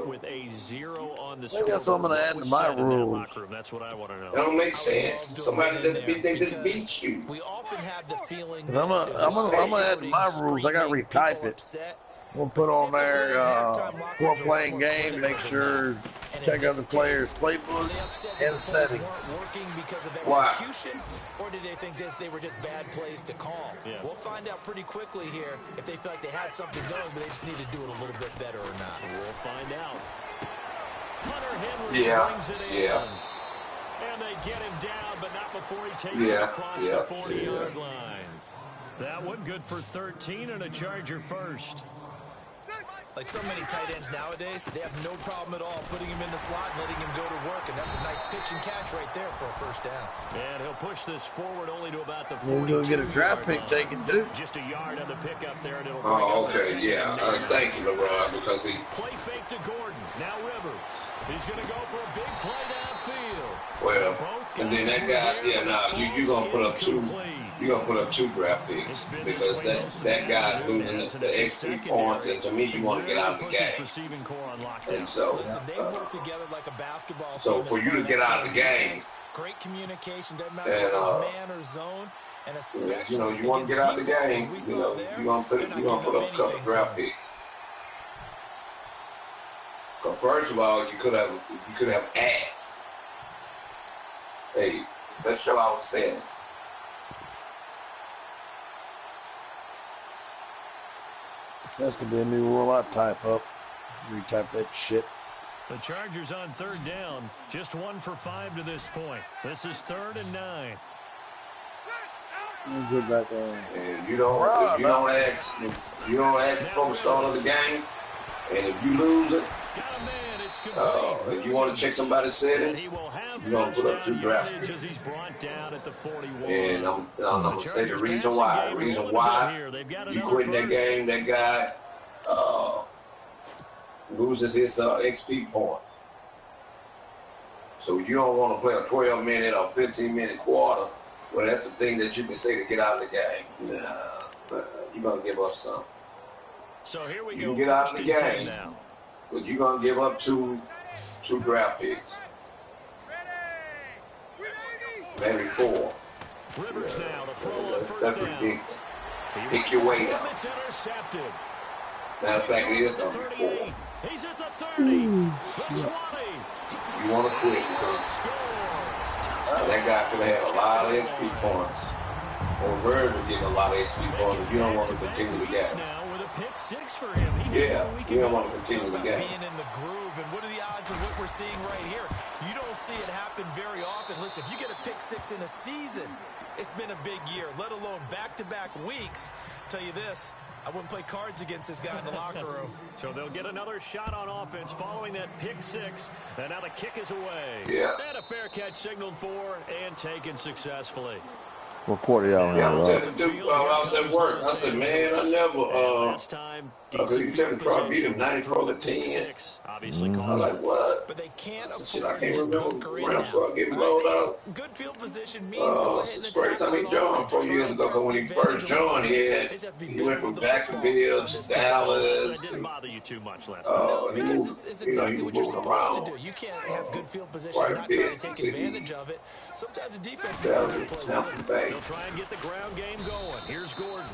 With a 0 on the
That's what I'm going to add to my rules.
That's what I want to know.
That don't make sense. Somebody just beat you.
We often have the feeling
I'm gonna add to my rules. I got to retype it. We'll put on there before playing game, make sure, check out the player's playbook and settings.
Why?
Or did they think they were just bad plays to call? Yeah. We'll find out pretty quickly here if they feel like they had something going, but they just need to do it a little bit better or not.
We'll find out. Hunter Henry brings it in. And they get him down, but not before he takes it across the 40-yard line. That one good for 13 and a Charger first.
Like so many tight ends nowadays, they have no problem at all putting him in the slot and letting him go to work, and that's a nice pitch and catch right there for a first down.
And he'll push this forward only to about the
42. We'll get a draft pick taken too.
Just a yard on the pickup there, and it'll
okay, thank you, LeBron, because he
play fake to Gordon. Now Rivers. He's going to go for a big play downfield.
Well, and then that guy, you're gonna put up two. You're gonna put up 2 draft picks because that guy losing the extra points, and to me, you want to get out of the game. And so, so for you to get out of the game,
great communication, doesn't matter whether it's man or zone, and especially
you want to get out of the game. You're gonna put up a couple of draft picks. Because first of all, you could have asked, hey, let's show our settings.
That's going to be a new rule I type up. Retype that shit.
The Chargers on 3rd down. Just 1 for 5 to this point. This is 3rd and 9.
Get back there.
And you don't ask before the start of the game. And if you lose it, if you want to check somebody's settings, you're going to put up 2 draft picks. And I'm going to say the reason why. The reason why you quit that game, that guy, loses his XP point. So you don't want to play a 12-minute or 15-minute quarter. Well, that's the thing that you can say to get out of the game. Nah, you're going to give up something.
So here we
you
go.
Can get out of the game, but you're going to give up two draft picks. Maybe 4.
Rivers now to throw on first
that's
down.
ridiculous. Pick your weight up.
It's intercepted.
Matter of fact, it is going to be 4.
He's at the 30. The 20.
You want to quit because that guy could have had a lot of XP points. Or Bird was getting a lot of XP points. You don't want to continue the game.
Pick 6 for him.
Yeah, you don't want to continue the game.
Being in the groove, and what are the odds of what we're seeing right here? You don't see it happen very often. Listen, if you get a pick 6 in a season, it's been a big year, let alone back-to-back weeks. I'll tell you this, I wouldn't play cards against this guy in the locker room.
So they'll get another shot on offense following that pick 6, and now the kick is away.
Yeah.
And a fair catch signaled for and taken successfully.
What quarter y'all
Yeah, I was
in?
at I was at work. I said, man, I never. I said, you tell me Troy beat him 94-10. I was like, what?
But they can't
shit, I can't remember. Ramsford getting rolled out.
Good field position means
Since the first time he joined 4 years ago, because when he first joined, he went from Jacksonville to Dallas.
Didn't bother you too much last
He moved, he was moving around.
You can't have good field position and not try to take advantage of it. Sometimes the defense makes a good play.
He'll try and get the ground game going. Here's Gordon.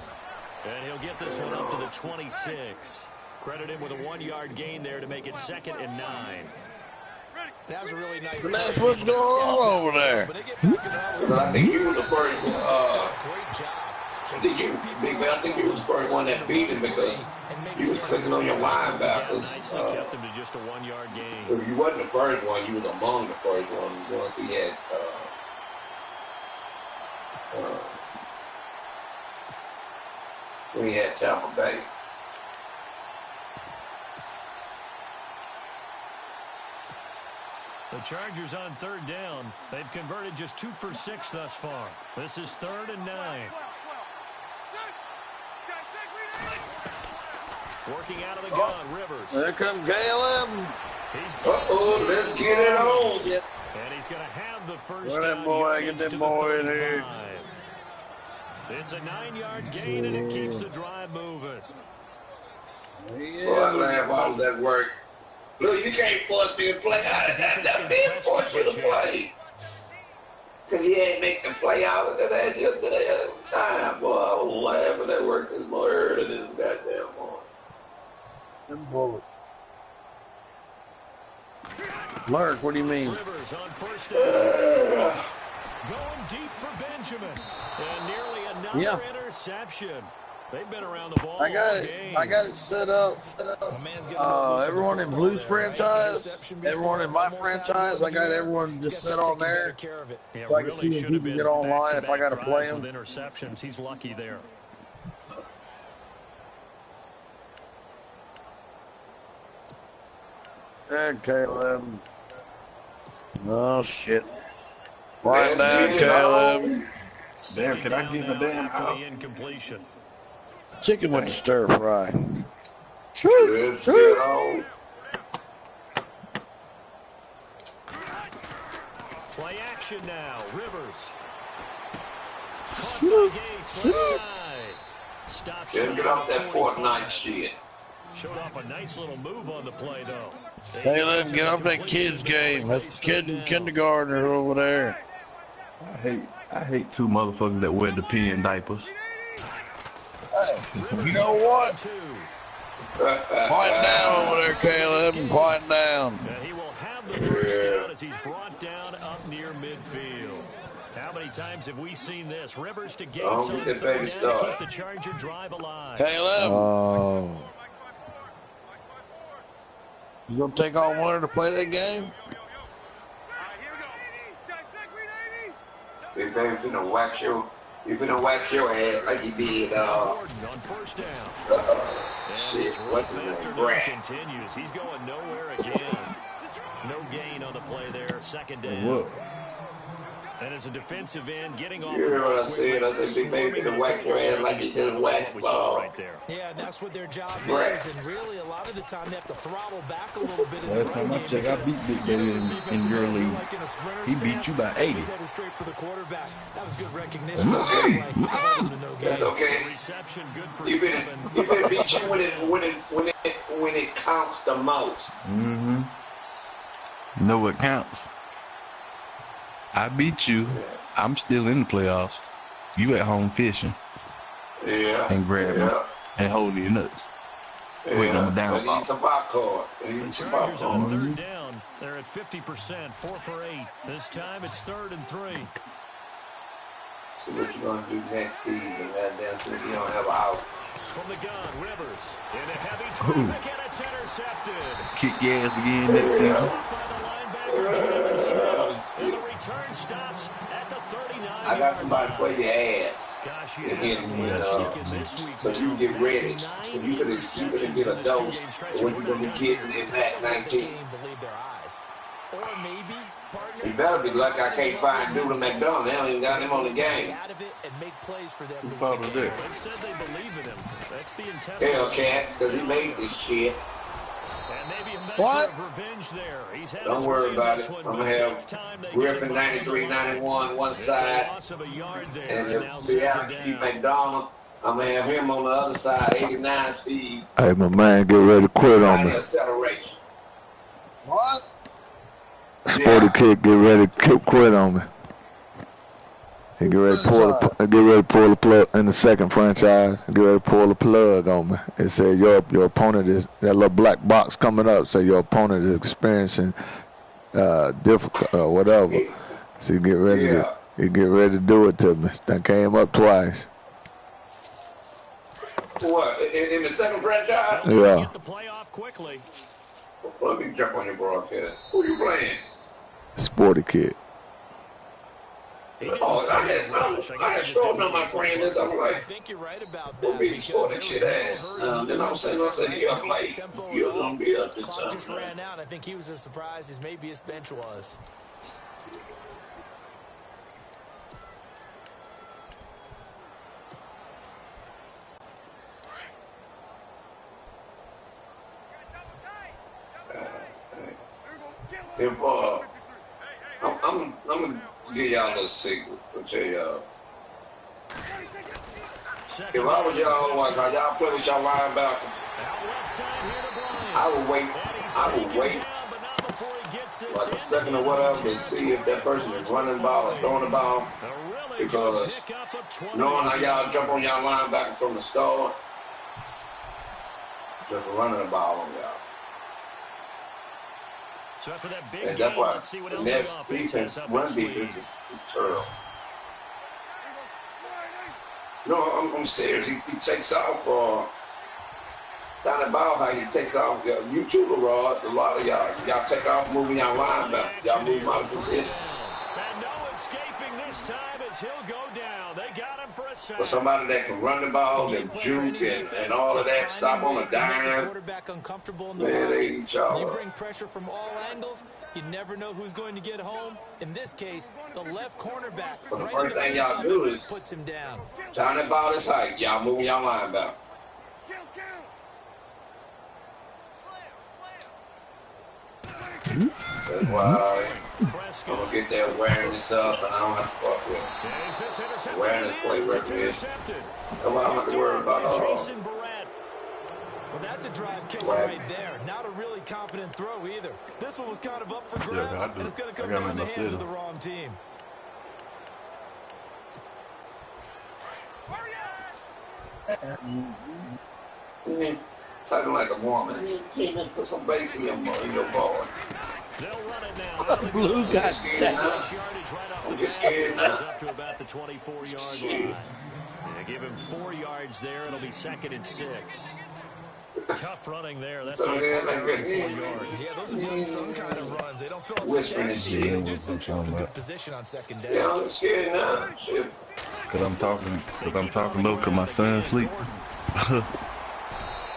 And he'll get this one up to the 26. Credit him with a 1-yard gain there to make it 2nd and 9.
That was a really nice.
That's what's going on over there.
I think you were the first one.
Great job.
Big man, I think you was the first one that beat him because you was clicking on your linebackers.
Kept him to just a 1-yard gain.
If you wasn't the first one, you was among the first ones. Once he had. When he had Tampa Bay.
The Chargers on 3rd down. They've converted just 2 for 6 thus far. This is 3rd and 9. Working out of the gun, Rivers.
There comes Caleb.
Let's get it on.
And he's going to have the first
Get that boy, get that boy in here.
It's a 9-yard gain, and it keeps the drive moving.
Boy, I laugh all of that work. Look, you can't force me to play out of that. That man forced you to play. Because he ain't make the play out of that time. Boy, I was laughing at work this more early than this goddamn morning.
Them boys. Lurk, what do you mean?
Rivers on 1st down. Going deep for Benjamin. And nearly another interception. They've been around the ball.
I got it set up. Everyone in Blues franchise, everyone in my franchise, I got everyone just set on there. So I can see when people get online if I got to play them.
Interceptions, he's lucky there.
There, Caleb. Oh, shit. Quiet down, Caleb.
Damn, can I get a damn house?
Incompletion.
Chicken with the stir fry. Shoot, shoot.
Play action now. Rivers.
Shoot,
shoot.
Get off that Fortnite shit.
Showed off a nice little move on the play, though.
Caleb, get off that kids game. That's the kid in kindergarten over there.
I hate 2 motherfuckers that wear the pee diapers.
Hey, you know what? Quiet down over there, Caleb, and quiet down.
And he will have the first down as he's brought down up near midfield. How many times have we seen this? Rivers to Gates on 3rd down to keep the Charger drive alive.
Caleb.
Oh.
You gonna take on Winter to play that game?
Big man finna wax your ass like he did.
Gordon on 1st down.
Shit, what's his name? Brad.
Continues. He's going nowhere again. No gain on the play there. 2nd down.
Look.
And as a defensive end, getting off.
You hear what I said? I said, Big Baby to whack your ass like he did whack ball.
Right there.
Yeah, and that's what their job is. And really, a lot of the time, they have to throttle back a little bit in the run game.
Check, I beat Big Baby in your league. He beat you by 80.
Straight for the quarterback. That was good recognition.
That's okay. He better beat you when it counts the most.
Mm-hmm. You know what counts? I beat you. Yeah. I'm still in the playoffs. You at home fishing.
Yeah.
And grabbing and holding your nuts.
Yeah.
Waiting on the down.
Need some popcorn.
The Chargers on third down. They're at 50%, 4 for 8. This time it's 3rd and 3.
So what you gonna do next season? Goddamn, so you don't have a house.
From the gun, Rivers in a heavy traffic and it's intercepted.
Kick your ass again next season.
And the return stops at the 39.
I got somebody for your ass.
Gosh,
so you get ready. So you could get a dose of what you're gonna be getting in Mac 19.
Or maybe
you better be lucky I can't find Doodle McDonald. They don't even got him on the game.
Who followed there?
They said they believe in him. That's being tested.
Hellcat, because he made this shit.
And maybe a measure of revenge there. He's had
don't worry about it. I'm going to have Griffin 93-91 one side. And if Seattle keep McDonald, I'm going to have him on the other side, 89 speed.
Hey, my man, get ready to quit on me.
Acceleration.
What?
Sporty Kid, get ready to quit on me. He get ready to pull the plug in the second franchise. Get ready to pull the plug on me. It said your opponent is that little black box coming up. Say your opponent is experiencing difficult whatever. So you get ready to do it to me. That came up twice.
What in the second franchise?
Yeah.
Get the playoff quickly.
Let me jump on your broadcast. Who you playing?
Sporty Kid.
Oh, I had strong on my friend. This I'm like,
I think you're right about
we'll
that.
be Sporty Kid ass. Then I said, you're play. You're gonna be up this time.
Just ran out. I think he was as surprised as maybe his bench was.
If I'm gonna give y'all a little secret. I'll tell y'all. If I was y'all, like how y'all play with y'all linebackers, I would wait like a second or whatever to see if that person is running the ball or throwing the ball. Because knowing how y'all jump on y'all linebacker from the start, just running the ball on y'all.
So after that big
and that's
game,
why
let's see what
the
else
next
the
defense, run defense is terrible. No, I'm serious. He takes off down the ball, how he takes off. You too, LaRod. A lot of y'all take off moving y'all linebacker. Y'all move out of position.
And no escaping this time as he'll go down. They got him for a sack.
For somebody that can run the ball and juke and all of that, stop on a dime. Man, they eat y'all.
You bring pressure from all angles. You never know who's going to get home. In this case, the left cornerback.
But the first thing y'all do is
puts him down.
Down that ball this height. Y'all moving y'all linebacker. That's why I'm going to get that awareness up and I don't have to fuck with it. Awareness, play recognition. Come on, I don't have to worry about all.
Well, that's a drive killer right there. Not a really confident throw either. This one was kind of up for grabs, and it's going to come down to the hands of the wrong team.
Talking like a woman. Came in, put some bacon in your ball.
They'll run it now.
Blue got down.
I'm just scared now.
Up to about the 24-yard line. They give him 4 yards there. It'll be 2nd and 6. Tough running there. That's like 4 yards.
Yeah, those are doing some kind of runs. They don't fill up the stat sheet. They do set you up in a good position on 2nd down.
Yeah, I'm scared now. Shit.
Cause I'm talking low cause my son sleep.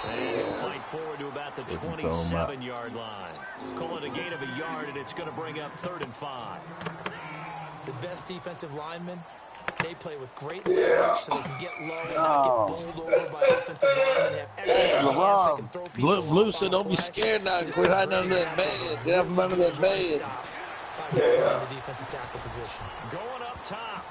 They fight forward to about the 27-yard line. Call it a gain of a yard, and it's going to bring up 3rd and 5.
the best defensive linemen, they play with great leverage so they can get low and not get bowled over by offensive linemen. They have excellent hands. They can throw people
Blue said, don't be scared now. Quit hiding under that bed. Get out from under that bed.
The defensive tackle position.
Going up top.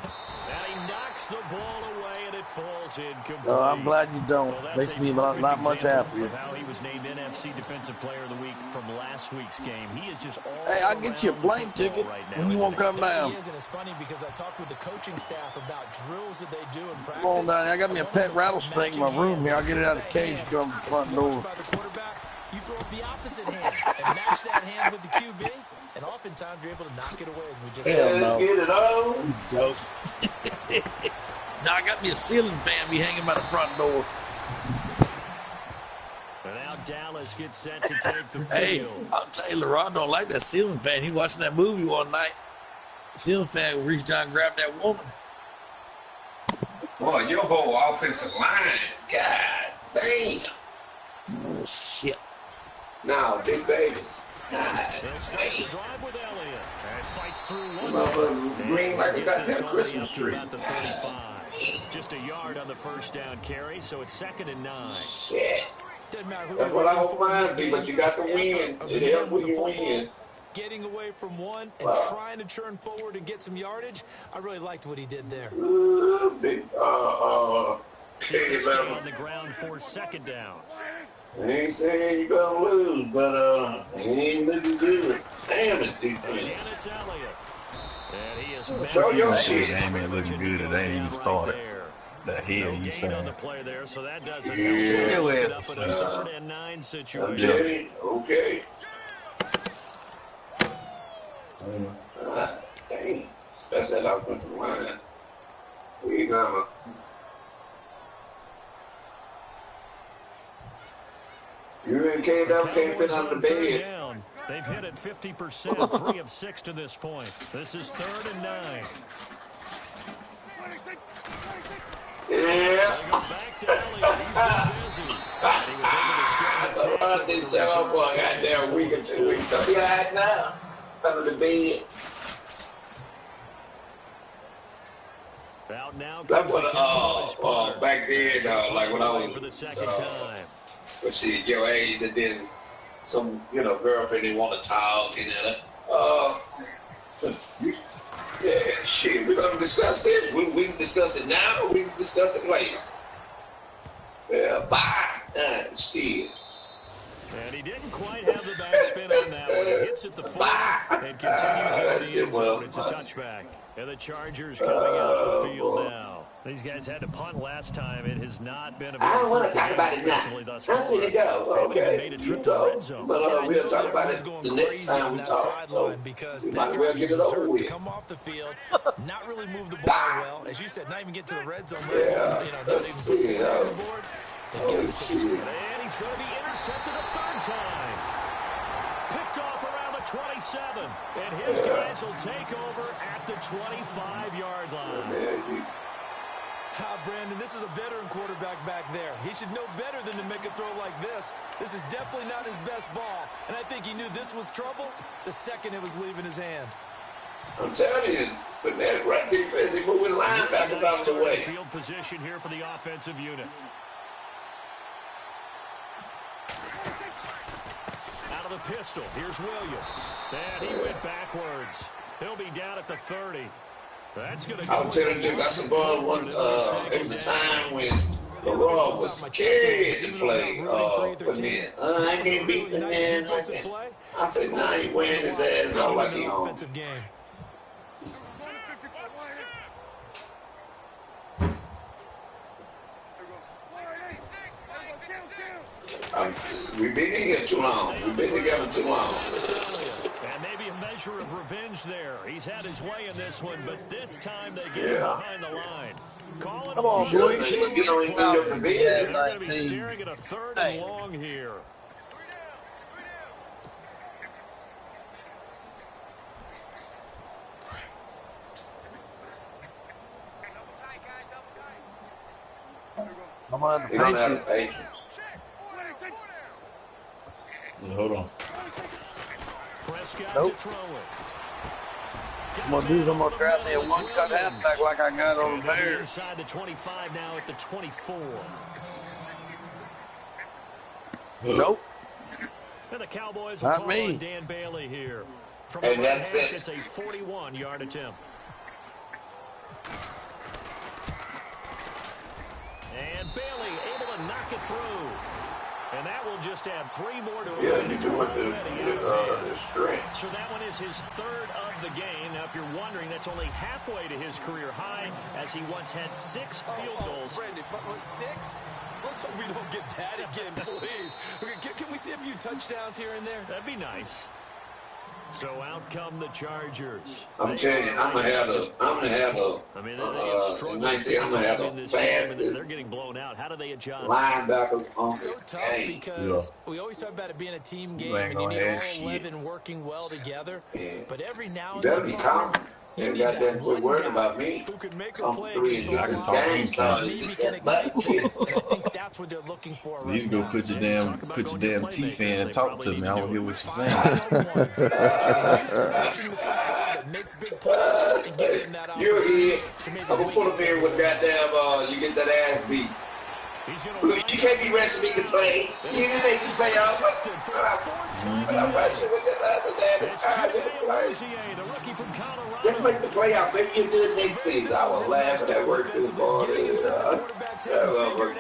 And he knocks the ball away, and it falls incomplete.
Oh, I'm glad you don't. Makes me not much happier.
How he was named NFC Defensive Player of the Week from last week's game. He is just all
Hey, I'll get you a plane ticket when you won't come down.
He is, and it's funny because I talked with the coaching staff about drills that they do in practice.
Come on down. I got me a pet rattlesnake in my room here. I'll get it out of the cage and go to the front door.
You throw up the opposite hand and match that hand with the QB, and oftentimes you're able to knock it away, as we just said.
No.
Get it on.
Joke. Now I got me a ceiling fan be hanging by the front door.
And now Dallas gets set to take the field.
Hey, I'll tell you, LeRon don't like that ceiling fan. He watching that movie one night. The ceiling fan reached down and grabbed that woman.
Boy, your whole offensive line. God damn.
Oh, shit.
Now, big babies.
They'll start the drive with Elliott. And fights through one.
Motherfucker green like a goddamn Christmas tree.
About the 35. Just a yard on the first down carry, so it's 2nd and 9.
Shit.
Doesn't matter who
That's what I hope mine be, but you got to win. It helps when you win.
Getting away from one and trying to turn forward and get some yardage. I really liked what he did there.
Big,
on the ground for 2nd down.
I ain't saying you're gonna lose, but he ain't looking good. Damn it, defense.
And it's Elliott. And he is
show your shit.
They ain't looking good. It ain't even started. The hell you saying?
On the play there, so that doesn't
yeah.
help. It up in a 3rd and 9 situation.
Okay. Dang. Especially that offensive line. We gonna. You ain't came down, can't fit under the bed.
Down. They've hit it 50%, 3 of 6 to this point. This is 3rd and 9.
Yeah.
Back to Elliott. He's been busy. And he was able to shove the
run this dog for a goddamn week or 2 weeks. Don't be hiding now. Under the bed.
Out now.
That's what back then, like when I was
for the 2nd time.
But shit, your age, and then some, girlfriend didn't want to talk, and yeah, shit, we're gonna discuss this. We can discuss it now. We can discuss it later. Yeah, bye. Shit.
And he didn't quite have the backspin on that one. He hits it the 4 and continues into the end zone. It's a touchback. And the Chargers coming out of the field now. These guys had to punt last time. It has not been a
I don't want to talk about it now. I'm going to go. Okay, you go. But we'll talk about it the next time we talk. So we might as well get it over with.
Come off the field, not really move the ball well. As you said, not even get to the red zone.
Yeah.
Not even put points on the board.
Oh, shit.
And he's going to be intercepted a 3rd time. Picked off around the 27. And his guys will take over at the 25-yard line.
Brandon, this is a veteran quarterback back there. He should know better than to make a throw like this. This is definitely not his best ball. And I think he knew this was trouble the second it was leaving his hand.
I'm telling you, for that right defense, they moving linebackers out of the way.
Field position here for the offensive unit. Out of the pistol, here's Williams. And he went backwards. He'll be down at the 30. That's gonna go.
I'll tell you, Duke, I suppose it was a time when the Raw was scared to play for men. I can't beat the men. I said, nah, he wearing his ass out like he home. We've been in here too long. We've been together too long.
And maybe a measure of revenge there. He's had his way in this one, but this time they get him behind the line.
Come on, boy. You should get on your bed.
They're going to be staring at a 3rd and long here.
I'm on the Patriots.
Hold on.
Prescott to throw it.
I'm gonna do is I'm gonna draft me a one-cut halfback like I got on the Bears.
Inside the 25 now at the 24.
Nope.
And the Cowboys
Not
call
me.
on Dan Bailey here. From
And
the
that's
hash,
it.
It's a 41-yard attempt. And Bailey able to knock it through. And that will just have 3 more to
Yeah, you do with the strength.
So that one is his 3rd of the game. Now, if you're wondering, that's only halfway to his career high, as he once had 6 field goals.
Brandon, but with 6? Let's hope we don't get that again, please. Can we see a few touchdowns here and there?
That'd be nice. So out come the Chargers.
I'm telling you, I'm gonna have the fastest
they're getting blown out. How do they adjust?
linebackers on
So
this
tough
game.
because we always talk about it being a team game and you need all 11 working well together.
Yeah.
But every now
You
and
better
then,
be confident.
you
And
need
got that
that
good
one
word
guy
about me.
who can make a
Come
play
3 and
against
get
the
this
line.
game started.
Maybe
Get
can
that
ignite
button.
things, and I think that's what they're looking for
You
right
need to go
now.
put your damn teeth in and talk to me. I don't hear what you're
Find
saying.
someone that used to touching the football that makes big plays and give them that
You're
opportunity
here.
to maybe
I'm gonna
wake
put
up
him in with goddamn, you get that ass beat. Look, you can't be rushing me to play. You didn't make me play off. But I'm rushing with that other damn time in the play. Just make the playoff. Maybe you do it next season. I was laughing at work this morning. That was great.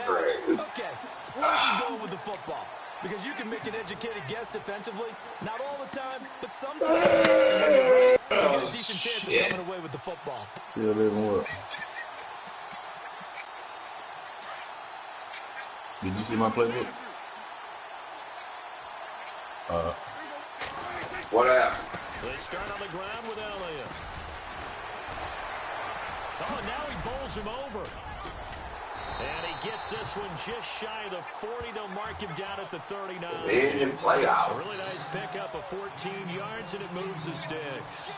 Okay, where's he going with the football? Because you can make an educated guess defensively. Not all the time, but sometimes. And when you're right, you get a decent chance of coming away with the football.
Still living what?
Did you see my playbook?
What happened?
They start on the ground with Elliott. Oh, now he bowls him over. And he gets this one just shy of the 40 to mark him down at the 39.
In playoffs.
A really nice pickup of 14 yards, and it moves the sticks.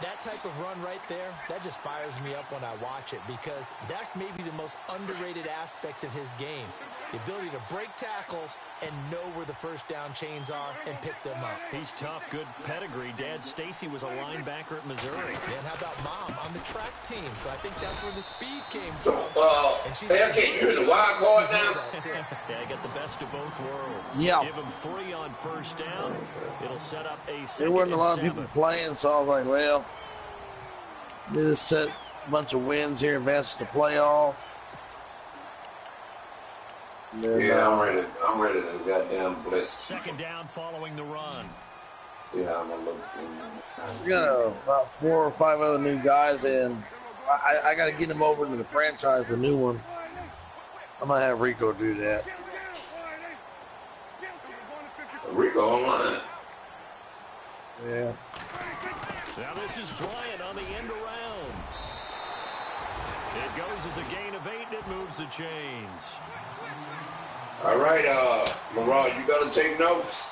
That type of run right there, that just fires me up when I watch it because that's maybe the most underrated aspect of his game. The ability to break tackles and know where the first down chains are and pick them up.
He's tough, good pedigree. Dad Stacy was a linebacker at Missouri.
And how about Mom on the track team? So I think that's where the speed came from.
They can't use the wild card now.
Yeah, I got the best of both worlds.
Yeah.
Give him 3 on first down. It'll set up a
There wasn't a lot of
2nd and
people
7.
playing, so I was like, well, they just set a bunch of wins here, advance to the playoff. Then,
Yeah, I'm ready to goddamn blitz.
2nd down following the run.
Yeah, I'm gonna look.
we got about 4 or 5 other new guys, and I got to get them over to the franchise, the new one. I'm going to have Rico do that.
Rico online.
Yeah.
Now this is Bryant on the end around. It goes as a gain of 8, and it moves the chains.
All right, LeRon, you gotta take notes.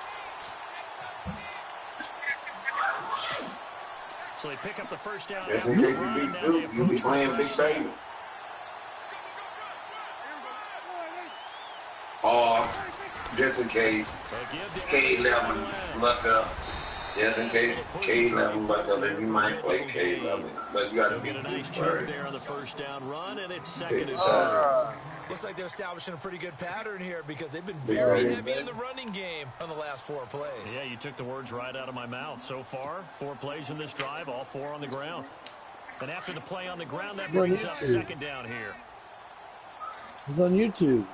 So they pick up the first down.
Just in case you beat Duke, you be playing Big Baby. Or just in case K11 luck up. Just in case K11 luck up, and you might play K11. But you gotta be
Get a nice
Duke
chunk
first.
there on the first down run, and it's 2nd and 7.
Looks like they're establishing a pretty good pattern here because they've been
Big
very
baby.
heavy in the running game on the last 4 plays.
Yeah, you took the words right out of my mouth. So far, 4 plays in this drive, all 4 on the ground. And after the play on the ground, that brings up 2nd down here.
It's on YouTube.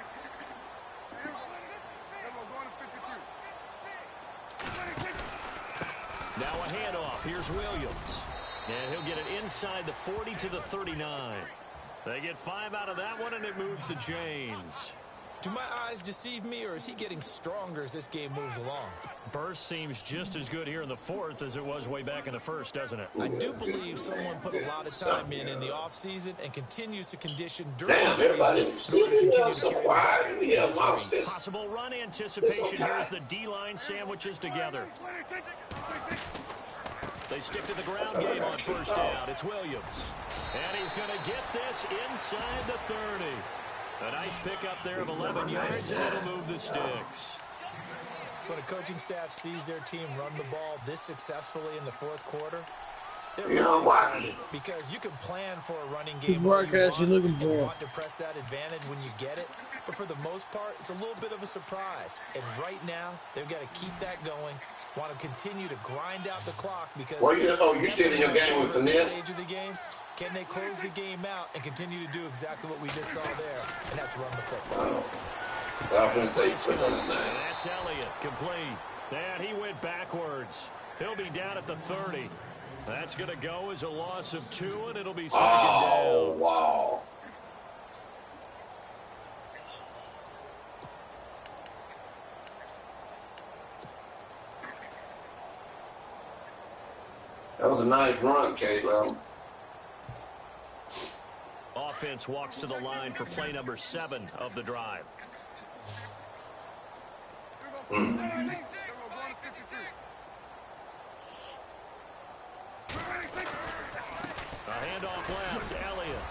Now a handoff. Here's Williams. And he'll get it inside the 40 to the 39. They get 5 out of that one, and it moves the chains.
Do my eyes deceive me, or is he getting stronger as this game moves along?
Burst seems just as good here in the 4th as it was way back in the 1st, doesn't it?
I do believe someone put a lot of time in the offseason and continues to condition during
Damn,
the
everybody
season in order to continue to
so
carry
quiet.
the
Yeah,
ball.
mouse.
Possible run anticipation here as the D-line sandwiches together. They stick to the ground game on first down. It's Williams. And he's going to get this inside the 30. A nice pickup there of 11 yards, and it'll move the sticks.
When a coaching staff sees their team run the ball this successfully in the 4th quarter, They're really excited because you can plan for a running game all you want and want to press that advantage when you get it. But for the most part, it's a little bit of a surprise. And right now, they've got to keep that going. Want to continue to grind out the clock because
you still in your game with Finesse?
Stage of the game. Can they close the game out and continue to do exactly what we just saw there? And that's run the football.
That's Elliott, complete. And he went backwards. He'll be down at the 30. That's going to go as a loss of 2, and it'll be second down.
Wow. That was a nice run, Caleb.
Offense walks to the line for play number 7 of the drive.
A
handoff left, Elliott.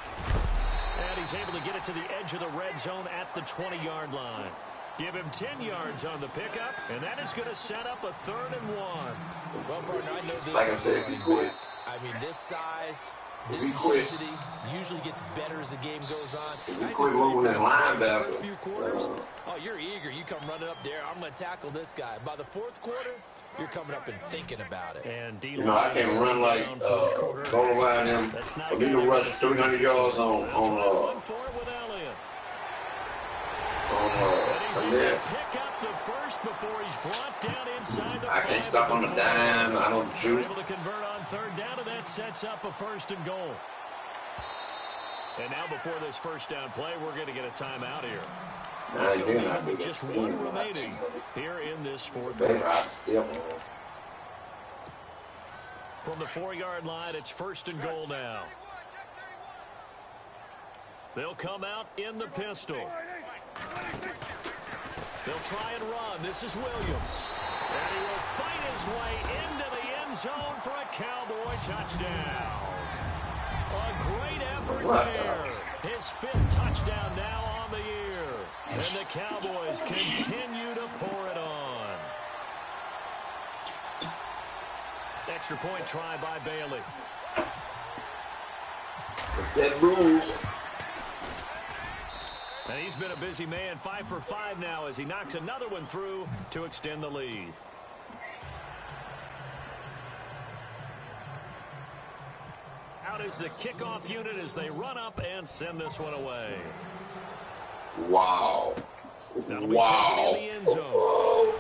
And he's able to get it to the edge of the red zone at the 20-yard line. Give him 10 yards on the pickup, and that is going to set up a 3rd and 1.
Well, partner, I know this.
Like I said, if you quit.
I mean, this size, this intensity usually gets better as the game goes on.
If you quit moving that linebacker.
First few quarters, you're eager. You come running up there. I'm going to tackle this guy. By the 4th quarter, you're coming up and thinking about it.
And
I can't run like Goldenlion them. I need to rush 300 yards on Finesse. I can't stop on the dime. I don't shoot.
Able to convert on 3rd down, and that sets up a 1st and goal. And now before this 1st down play, we're going to get a timeout here. With just 1 remaining here in this 4th quarter. From the 4-yard line, it's 1st and goal now. They'll come out in the pistol. They'll try and run. This is Williams. And he will fight his way into the end zone for a Cowboy touchdown. A great effort there. His 5th touchdown now on the year. And the Cowboys continue to pour it on. Extra point try by Bailey.
That move.
And he's been a busy man, 5 for 5 now as he knocks another one through to extend the lead. Out is the kickoff unit as they run up and send this one away.
Wow.
Wow. In the end zone.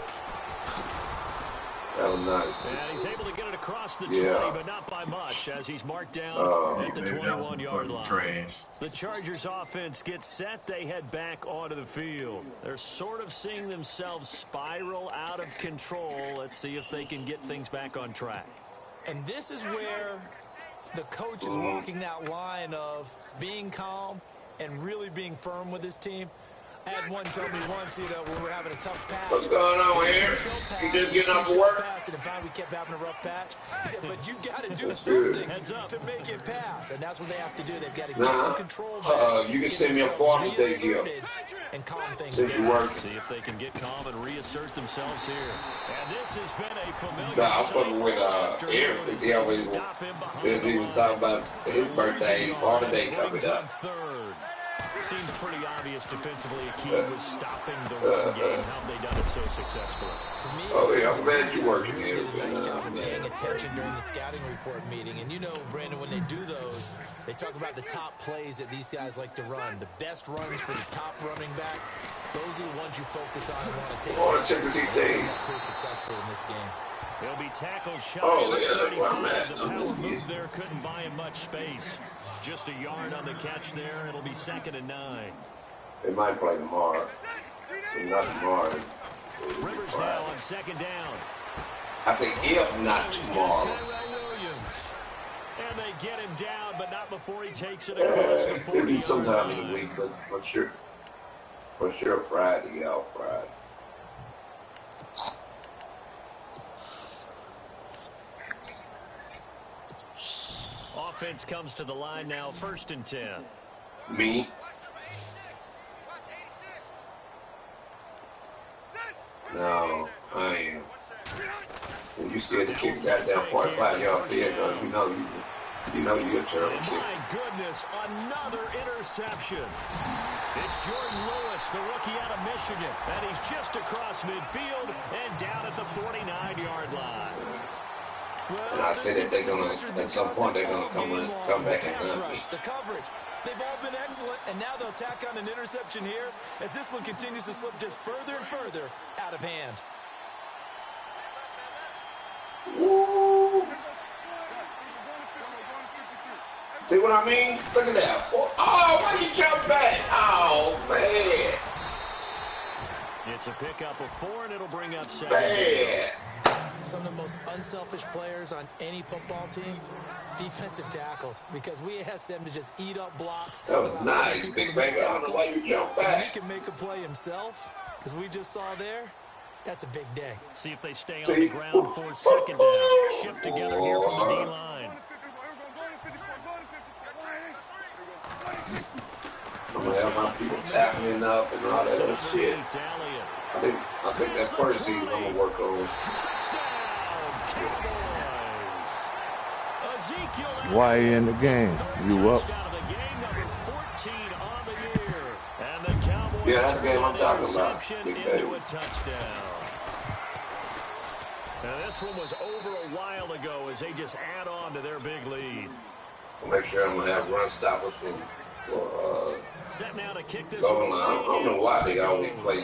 That was nice.
And he's able to get it across the 20, but not by much as he's marked down at the 21-yard line.
Trash.
The Chargers offense gets set. They head back onto the field. They're sort of seeing themselves spiral out of control. Let's see if they can get things back on track.
And this is where the coach is walking that line of being calm and really being firm with his team. I had one tell me once, when we're having a tough patch.
What's going on here? You just getting off work?
And finally we kept having a rough patch. He said, but you got to do something to make it pass. And that's what they have to do. They've got to get some control back.
You can send me a form to take you.
And calm things
down.
See if they can get calm and reassert themselves here. And this has been a familiar
I'm fucking with Eric. He always even talking about his birthday, holiday coming up.
Seems pretty obvious defensively. A key was stopping the run game. How have they done it so successfully?
To me,
I'm glad you're working here.
Did a nice job of paying attention during the scouting report meeting. And you know, Brandon, when they do those, they talk about the top plays that these guys like to run. The best runs for the top running back. Those are the ones you focus on and want to take.
Check to see Steve.
Pretty successful in this game.
He'll be tackled shy.
That's where I'm at.
The power move there couldn't buy him much space. Just a yard on the catch there. It'll be 2nd and 9.
They might play tomorrow. But not tomorrow.
Rivers now on 2nd down.
I think if not tomorrow.
And they get him down, but not before he takes it across the 40-yard line.
Could be sometime in the week, but for sure Friday, Friday.
Offense comes to the line now, 1st and 10.
Me? No, I am. When you scared to kick a goddamn 45-yard field goal, you know you're a terrible kicker.
My goodness, another interception. It's Jordan Lewis, the rookie out of Michigan, and he's just across midfield and down at the 49-yard line.
Well, and I said that they're gonna, at some point, they're gonna come back and
the coverage. They've all been excellent, and now they'll tack on an interception here as this one continues to slip just further and further out of hand.
Woo. See what I mean? Look at that. Oh, why you jump back? Oh, man.
It's a pickup of 4, and it'll bring up 7.
Man.
Some of the most unselfish players on any football team, defensive tackles, because we ask them to just eat up blocks.
That was nice, big baby. I don't know why you jump back.
He can make a play himself, as we just saw there. That's a big day.
See if they stay on the ground for 2nd down. Shift together here from the D-line.
I'm gonna have my people tapping up and all that other shit. I think that first season I'm gonna work on.
Why are you in the game? You up?
Yeah, that's the game I'm talking about. Big baby.
Now this one was over a while ago as they just add on to their big lead.
I'll make sure I'm gonna have run stoppers for
Set now to kick this
Goldenlion. I don't know why they always play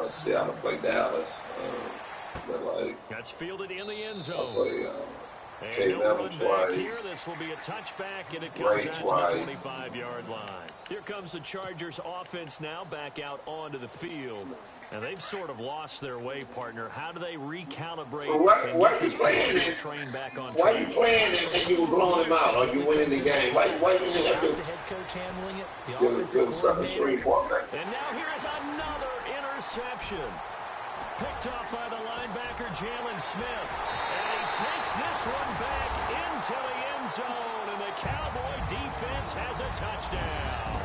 Seattle play Dallas, but like
that's fielded in the end zone.
Play, K-Level twice.
Here, this will be a touchback, and it comes out to the 25-yard line. Here comes the Chargers offense now back out onto the field. And they've sort of lost their way, partner. How do they recalibrate?
So why you playing it? Why you playing it and you were blowing him out or you winning the game? Why you didn't have to
the head coach handling it? The
give a second screen quarterback?
And now here's another interception. Picked off by the linebacker, Jalen Smith. And he takes this one back into the end zone. And the Cowboy defense has a touchdown.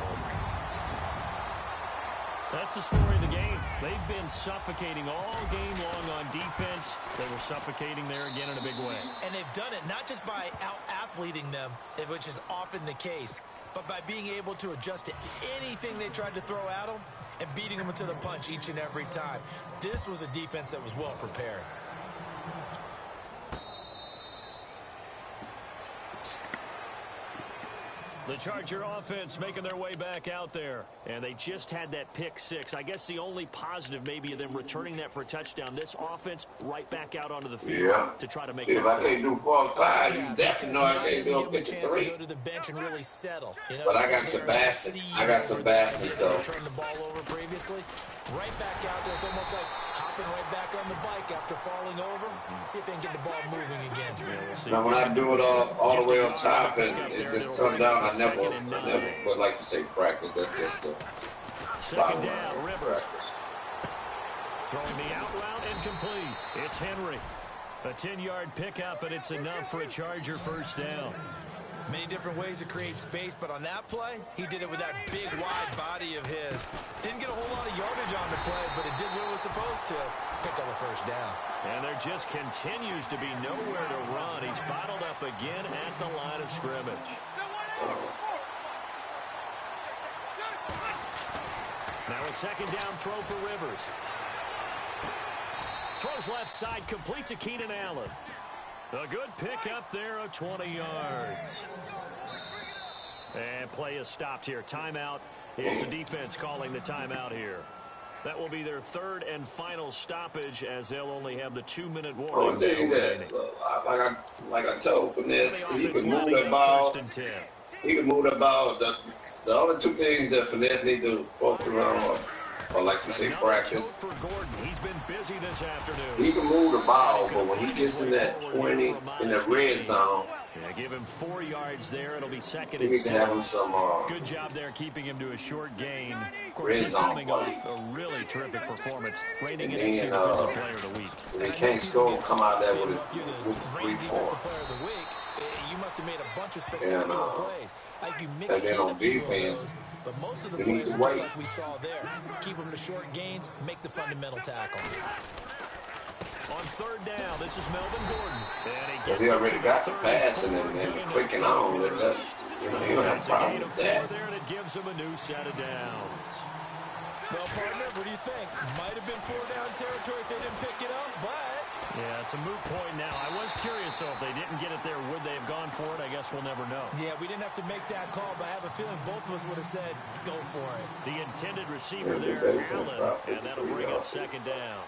That's the story of the game. They've been suffocating all game long on defense. They were suffocating there again in a big way.
And they've done it not just by out-athleting them, which is often the case, but by being able to adjust to anything they tried to throw at them and beating them to the punch each and every time. This was a defense that was well prepared.
The Charger offense making their way back out there. And they just had that pick 6. I guess the only positive maybe of them returning that for a touchdown. This offense right back out onto the field to try to make it.
If I can't do 45, you definitely know I can't do 53.
Go to the bench and really settle. You know,
but I got Sebastian. So.
Turned the ball over previously. Right back out there. It's almost like hopping right back on the bike after falling over. See if they can get the ball moving again.
Now, when I do it all the way on top and it just comes down, I never, but like you say, practice. That's just the
second down, Rivers. Throwing the out route incomplete. It's Henry. A 10-yard pickup, and it's enough for a Charger first down.
Many different ways to create space, but on that play, he did it with that big, wide body of his. Didn't get a whole lot of yardage on the play, but it did what it was supposed to. Pick up a first down.
And there just continues to be nowhere to run. He's bottled up again at the line of scrimmage. Now a second down throw for Rivers. Throws left side, complete to Keenan Allen. A good pick up there of 20 yards. And play is stopped here. Timeout. It's the defense calling the timeout here. That will be their third and final stoppage as they'll only have the 2-minute warning.
Like I told Finesse, he could move that ball. He could move that ball. The only two things that Finesse needs to focus on or like you say, practice.
For Gordon. He's been busy this afternoon.
He can move the ball, but when he gets in that 20 in the red zone,
give him 4 yards there. It'll be second
and 6.
To have him some, good job there, keeping him to a short gain. Of course, he's coming off a really terrific performance, reigning in defensive player of the week.
If he can't score, come out there with 3 points.
You must have made a bunch of spectacular plays. Like you mixed
and then on defense,
but most of the plays are just like we saw there. Keep them to short gains, make the fundamental tackle.
On third down, this is Melvin Gordon. And
he already got the pass and then clicking on. He don't have a problem with that.
There, and it gives him a new set of downs.
Well, partner, what do you think? Might have been 4-down territory if they didn't pick it up, but...
Yeah, it's a moot point now. I was curious, though, if they didn't get it there, would they have gone for it? I guess we'll never know.
Yeah, we didn't have to make that call, but I have a feeling both of us would have said, go for it.
The intended receiver there, Allen, and that'll bring up second down.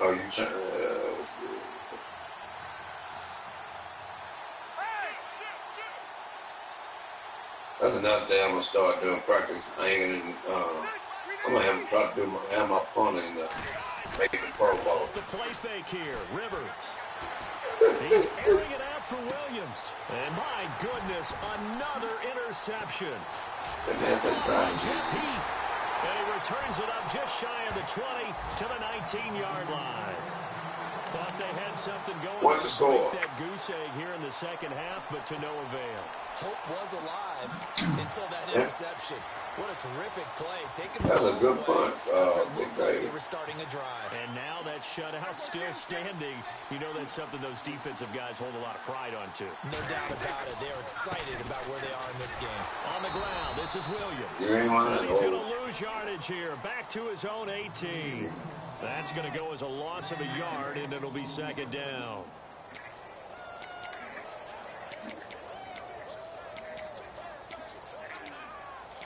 Oh, you that's another thing I'm gonna start doing practice. I'm gonna have to try to have my punting make the Pro Bowl.
The play fake here, Rivers. He's airing it out for Williams. And my goodness, another interception.
And that's a try.
Jeff Heath. And he returns it up just shy of the 20 to the 19-yard line. Thought they had something going.
What's the score?
That goose egg here in the second half, but to no avail.
Hope was alive until that interception. What a terrific play.
That's a good punt.
They were starting a drive.
And now that shutout still standing. You know that's something those defensive guys hold a lot of pride on, too.
No doubt about it. They're excited about where they are in this game.
On the ground, this is Williams.
He's
going to lose yardage here. Back to his own 18. That's going to go as a loss of a yard, and it'll be second down.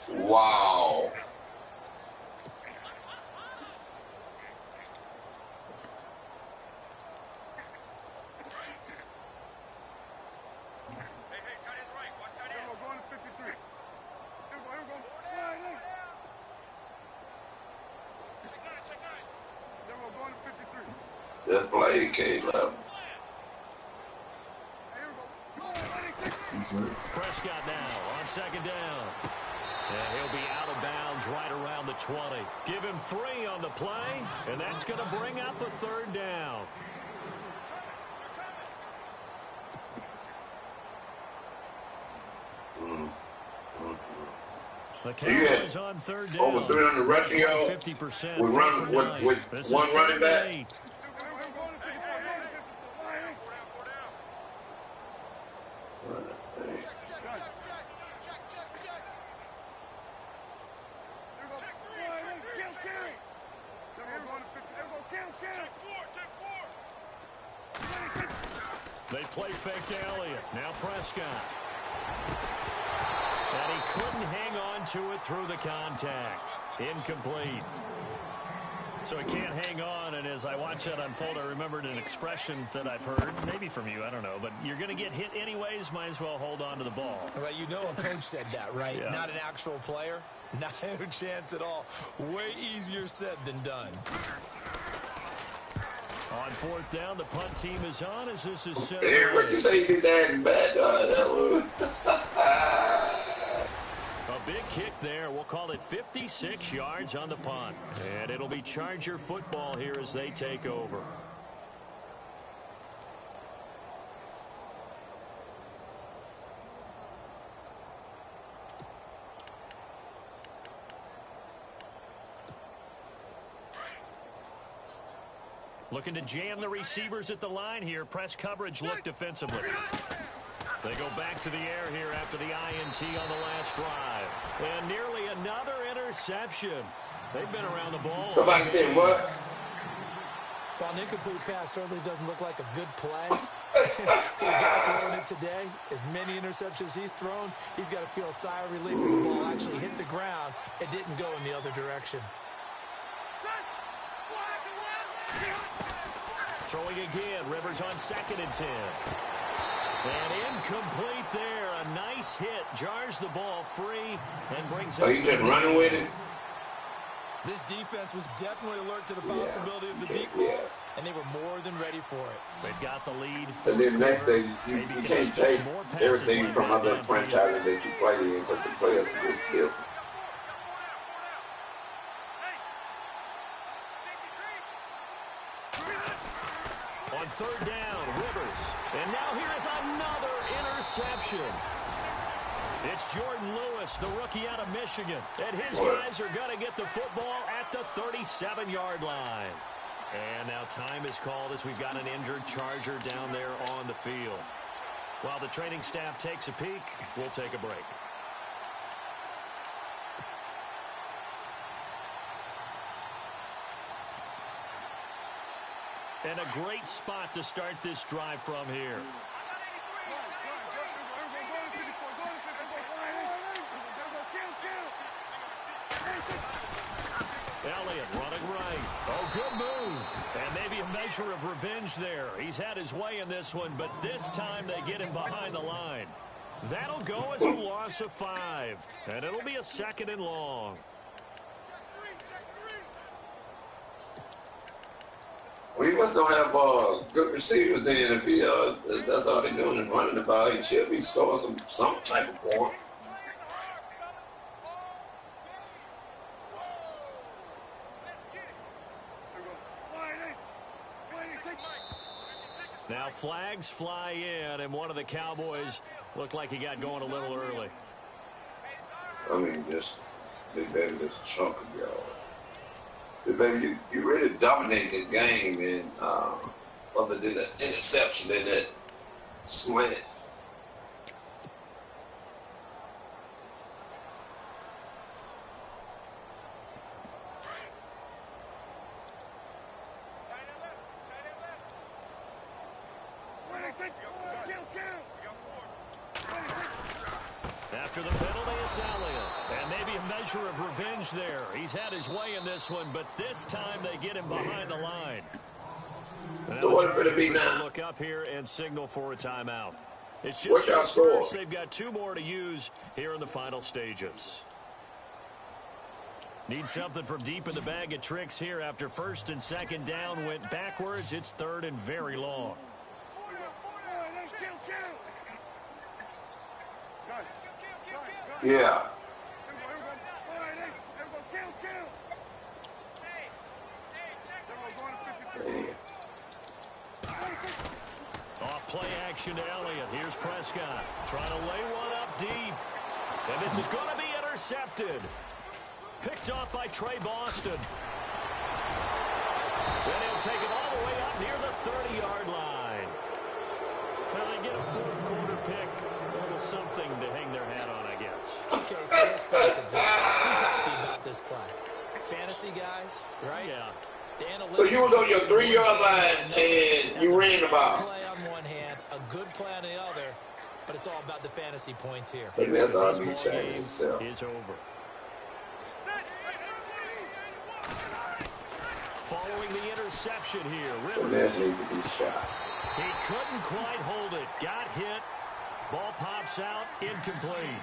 Wow. Good play, Caleb.
Prescott now on second down. And he'll be out of bounds right around the 20. Give him 3 on the play, and that's going to bring up a third down. The Cowboys on third down.
Over 300 rushing yards.
50%
with one running back.
They play fake to Elliott. Now Prescott. And he couldn't hang on to it through the contact. Incomplete. So he can't hang on, and as I watch that unfold, I remembered an expression that I've heard, maybe from you, I don't know, but you're going to get hit anyways, might as well hold on to the ball.
Well, you know a coach said that, right?
Yeah.
Not an actual player. Not a chance at all. Way easier said than done.
On fourth down, the punt team is on as this is set.
Hey, what you say you did that in bad?
A big kick there. We'll call it 56 yards on the punt. And it'll be Charger football here as they take over. Looking to jam the receivers at the line here. Press coverage look defensively. They go back to the air here after the INT on the last drive. And nearly another interception. They've been around the ball.
Somebody said what?
While Ninkapoo pass certainly doesn't look like a good play, for the guy throwing it today, as many interceptions he's thrown, he's got to feel a sigh of relief that the ball actually hit the ground and didn't go in the other direction.
Throwing again. Rivers on 2nd and 10. And incomplete there. A nice hit. Jars the ball free and brings
up. Are you just running with it?
This defense was definitely alert to the possibility of the deep ball, and they were more than ready for it.
They've got the lead.
And then next thing, you can't take everything from other franchises that you play in, but the players are good skills.
Third down, Rivers. And now here's another interception. It's Jordan Lewis, the rookie out of Michigan. And his guys are going to get the football at the 37-yard line. And now time is called as we've got an injured Charger down there on the field. While the training staff takes a peek, we'll take a break. And a great spot to start this drive from here. Elliott running right. Oh, good move. And maybe a measure of revenge there. He's had his way in this one, but this time they get him behind the line. That'll go as a loss of 5. And it'll be a 2nd and long.
We must don't have good receivers then. If he that's all they're doing is running the ball, he should be scoring some type of point.
Now flags fly in, and one of the Cowboys looked like he got going a little early.
I mean, Big Baby, just a chunk of y'all. Big Baby, you really dominated this game, and other than the interception and that slant.
After the penalty, it's Elliott. And maybe a measure of revenge there. He's had his way in this one, but this time they get him behind the line.
So what it gonna be now?
Look up here and signal for a timeout. It's just first. They've got 2 more to use here in the final stages. Need something from deep in the bag of tricks here after 1st and 2nd down went backwards. It's 3rd and very long.
Yeah.
Off play action to Elliott. Here's Prescott trying to lay one up deep. And this is going to be intercepted. Picked off by Trey Boston. Then he'll take it all the way up near the 30-yard line. Well, they get a 4th quarter pick. A little something to hang their hat on, I guess.
Okay, so let's face it, who's happy about this play? Fantasy guys, right?
Yeah.
So you was on your 3-yard line and you ran the ball.
Play on one hand, a good play on the other, but it's all about the fantasy points here.
But that's all
This
you
ball
saying
game
yourself.
is over. Following the interception here,
And
Rivers.
that needs to be shot.
He couldn't quite hold it. Got hit. Ball pops out. Incomplete.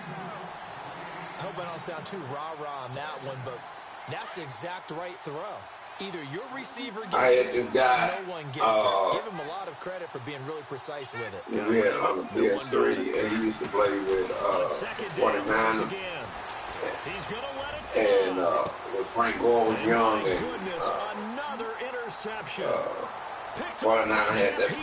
I hope I don't sound too rah-rah on that one, but that's the exact right throw. Either your receiver gets it or no one gets it. Give him a lot of credit for being really precise with it.
We had on the PS3, and he used to play with 49
He's going to let it fly.
and with Frank Gore was young, and
Goodness, another interception.
49 had that.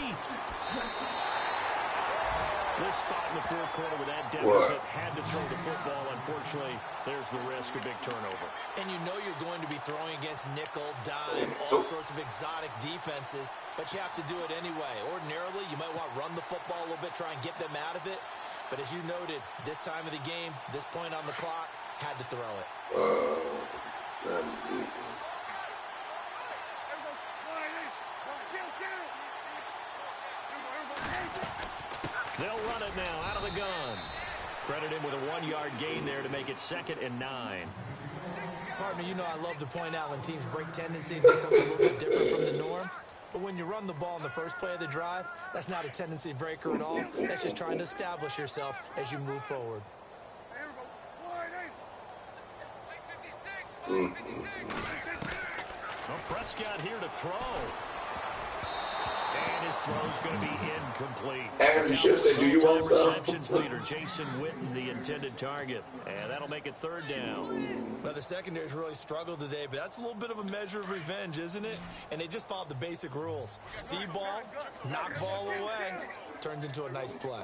This spot in the 4th quarter with that deficit had to throw the football. Unfortunately, there's the risk of big turnover.
And you know you're going to be throwing against nickel, dime, all sorts of exotic defenses, but you have to do it anyway. Ordinarily, you might want to run the football a little bit, try and get them out of it. But as you noted, this time of the game, this point on the clock, had to throw it.
They'll run it now out of the gun. Credit him with a 1-yard gain there to make it 2nd and 9.
Partner, you know I love to point out when teams break tendency and do something a little bit different from the norm. But when you run the ball in the first play of the drive, that's not a tendency breaker at all. That's just trying to establish yourself as you move forward.
Well, Prescott here to throw. And his throw's going to be incomplete.
And you should say, do you want
receptions leader, Jason Witten, the intended target. And that'll make it 3rd down.
Well, the secondary's really struggled today, but that's a little bit of a measure of revenge, isn't it? And they just followed the basic rules. See ball, knock ball away. Turned into a nice play.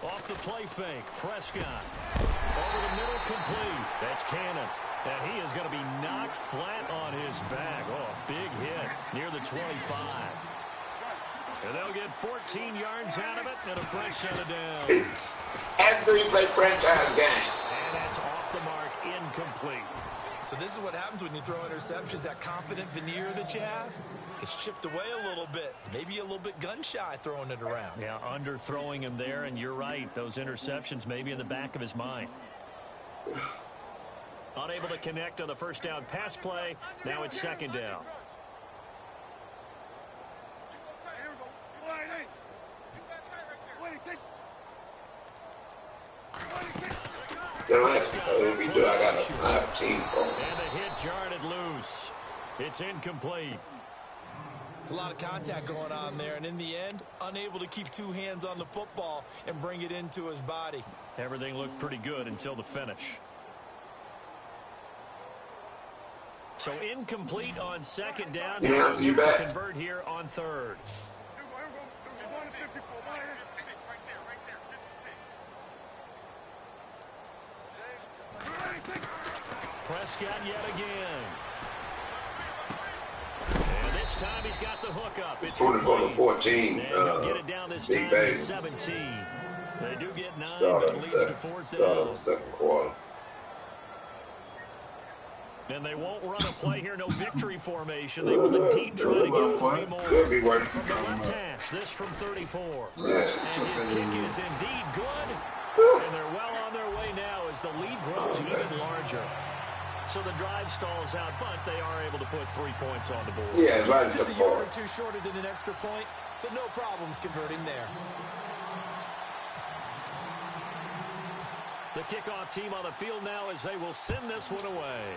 Off the play fake, Prescott. Over the middle, complete. That's Cannon. And he is going to be knocked flat on his back. Oh, a big hit near the 25. And they'll get 14 yards out of it and a fresh set of downs.
After he played franchise game.
And that's off the mark, incomplete.
So this is what happens when you throw interceptions. That confident veneer that you have gets chipped away a little bit. Maybe a little bit gun-shy throwing it around.
Yeah, underthrowing him there, and you're right. Those interceptions may be in the back of his mind. Unable to connect on the first down pass play. Now it's second down.
I have a team phone.
And the hit jarred it loose. It's incomplete.
It's a lot of contact going on there, and in the end, unable to keep two hands on the football and bring it into his body.
Everything looked pretty good until the finish. So incomplete on second down.
Yeah, you bet.
To convert here on third. Prescott yet again. And this time he's got the hook up. It's
24-14.
They'll get it down this time to 17. They do get 9, but it leads to fourth down.
Start of the second quarter.
And they won't run a play here, no victory formation. They will indeed try to get 3 more.
Could be worth
From the left hash, this from 34.
Yes.
And his kick is indeed good. And they're well on their way now as the lead grows even larger. So the drive stalls out, but they are able to put 3 points on the board.
Yeah, right.
Just a yard or two shorter than an extra point, so no problems converting there.
The kickoff team on the field now as they will send this one away.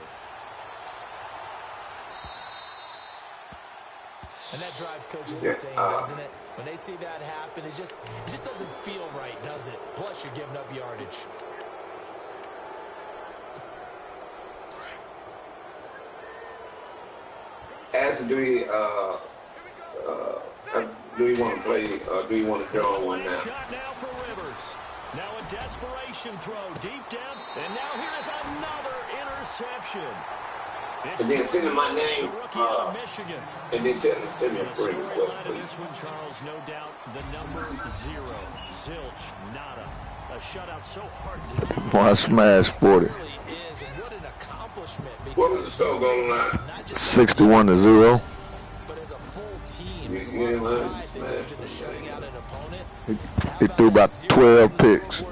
And that drives coaches insane, doesn't it? When they see that happen, it just doesn't feel right, does it? Plus, you're giving up yardage.
After do you want to play? Do you want to draw one now?
Shot now for Rivers. Now a desperation throw deep down, and now here is another interception.
And then send him my name, and then tell him to send me a free request, please.
This one, Charles, no doubt, the number 0, zilch, nada. A shutout so hard to do.
Why smash 40?
What was the score going line?
61-0.
But as a full team,
He threw about 12 picks.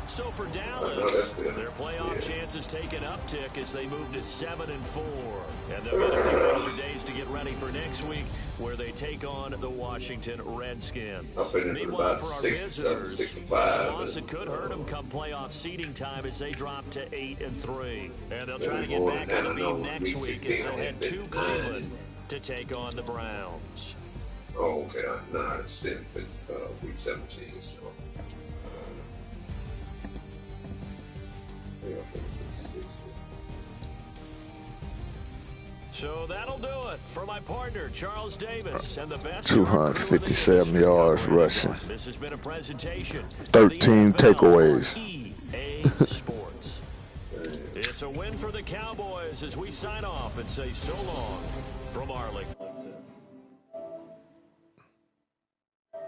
So for Dallas, their playoff chances take an uptick as they move to 7-4. And they'll get a few extra days to get ready for next week, where they take on the Washington Redskins. Meanwhile, for our visitors, it's a loss that could hurt them come playoff seeding time as they drop to 8-3. And they'll try to get back on the beam next week as they'll head to Cleveland to take on the Browns.
Oh, okay. No, it's still week 17, so.
So that'll do it for my partner, Charles Davis, and the best
257 yards rushing.
This has been a presentation.
13 takeaways.
EA Sports. It's a win for the Cowboys as we sign off and say so long from Arlington.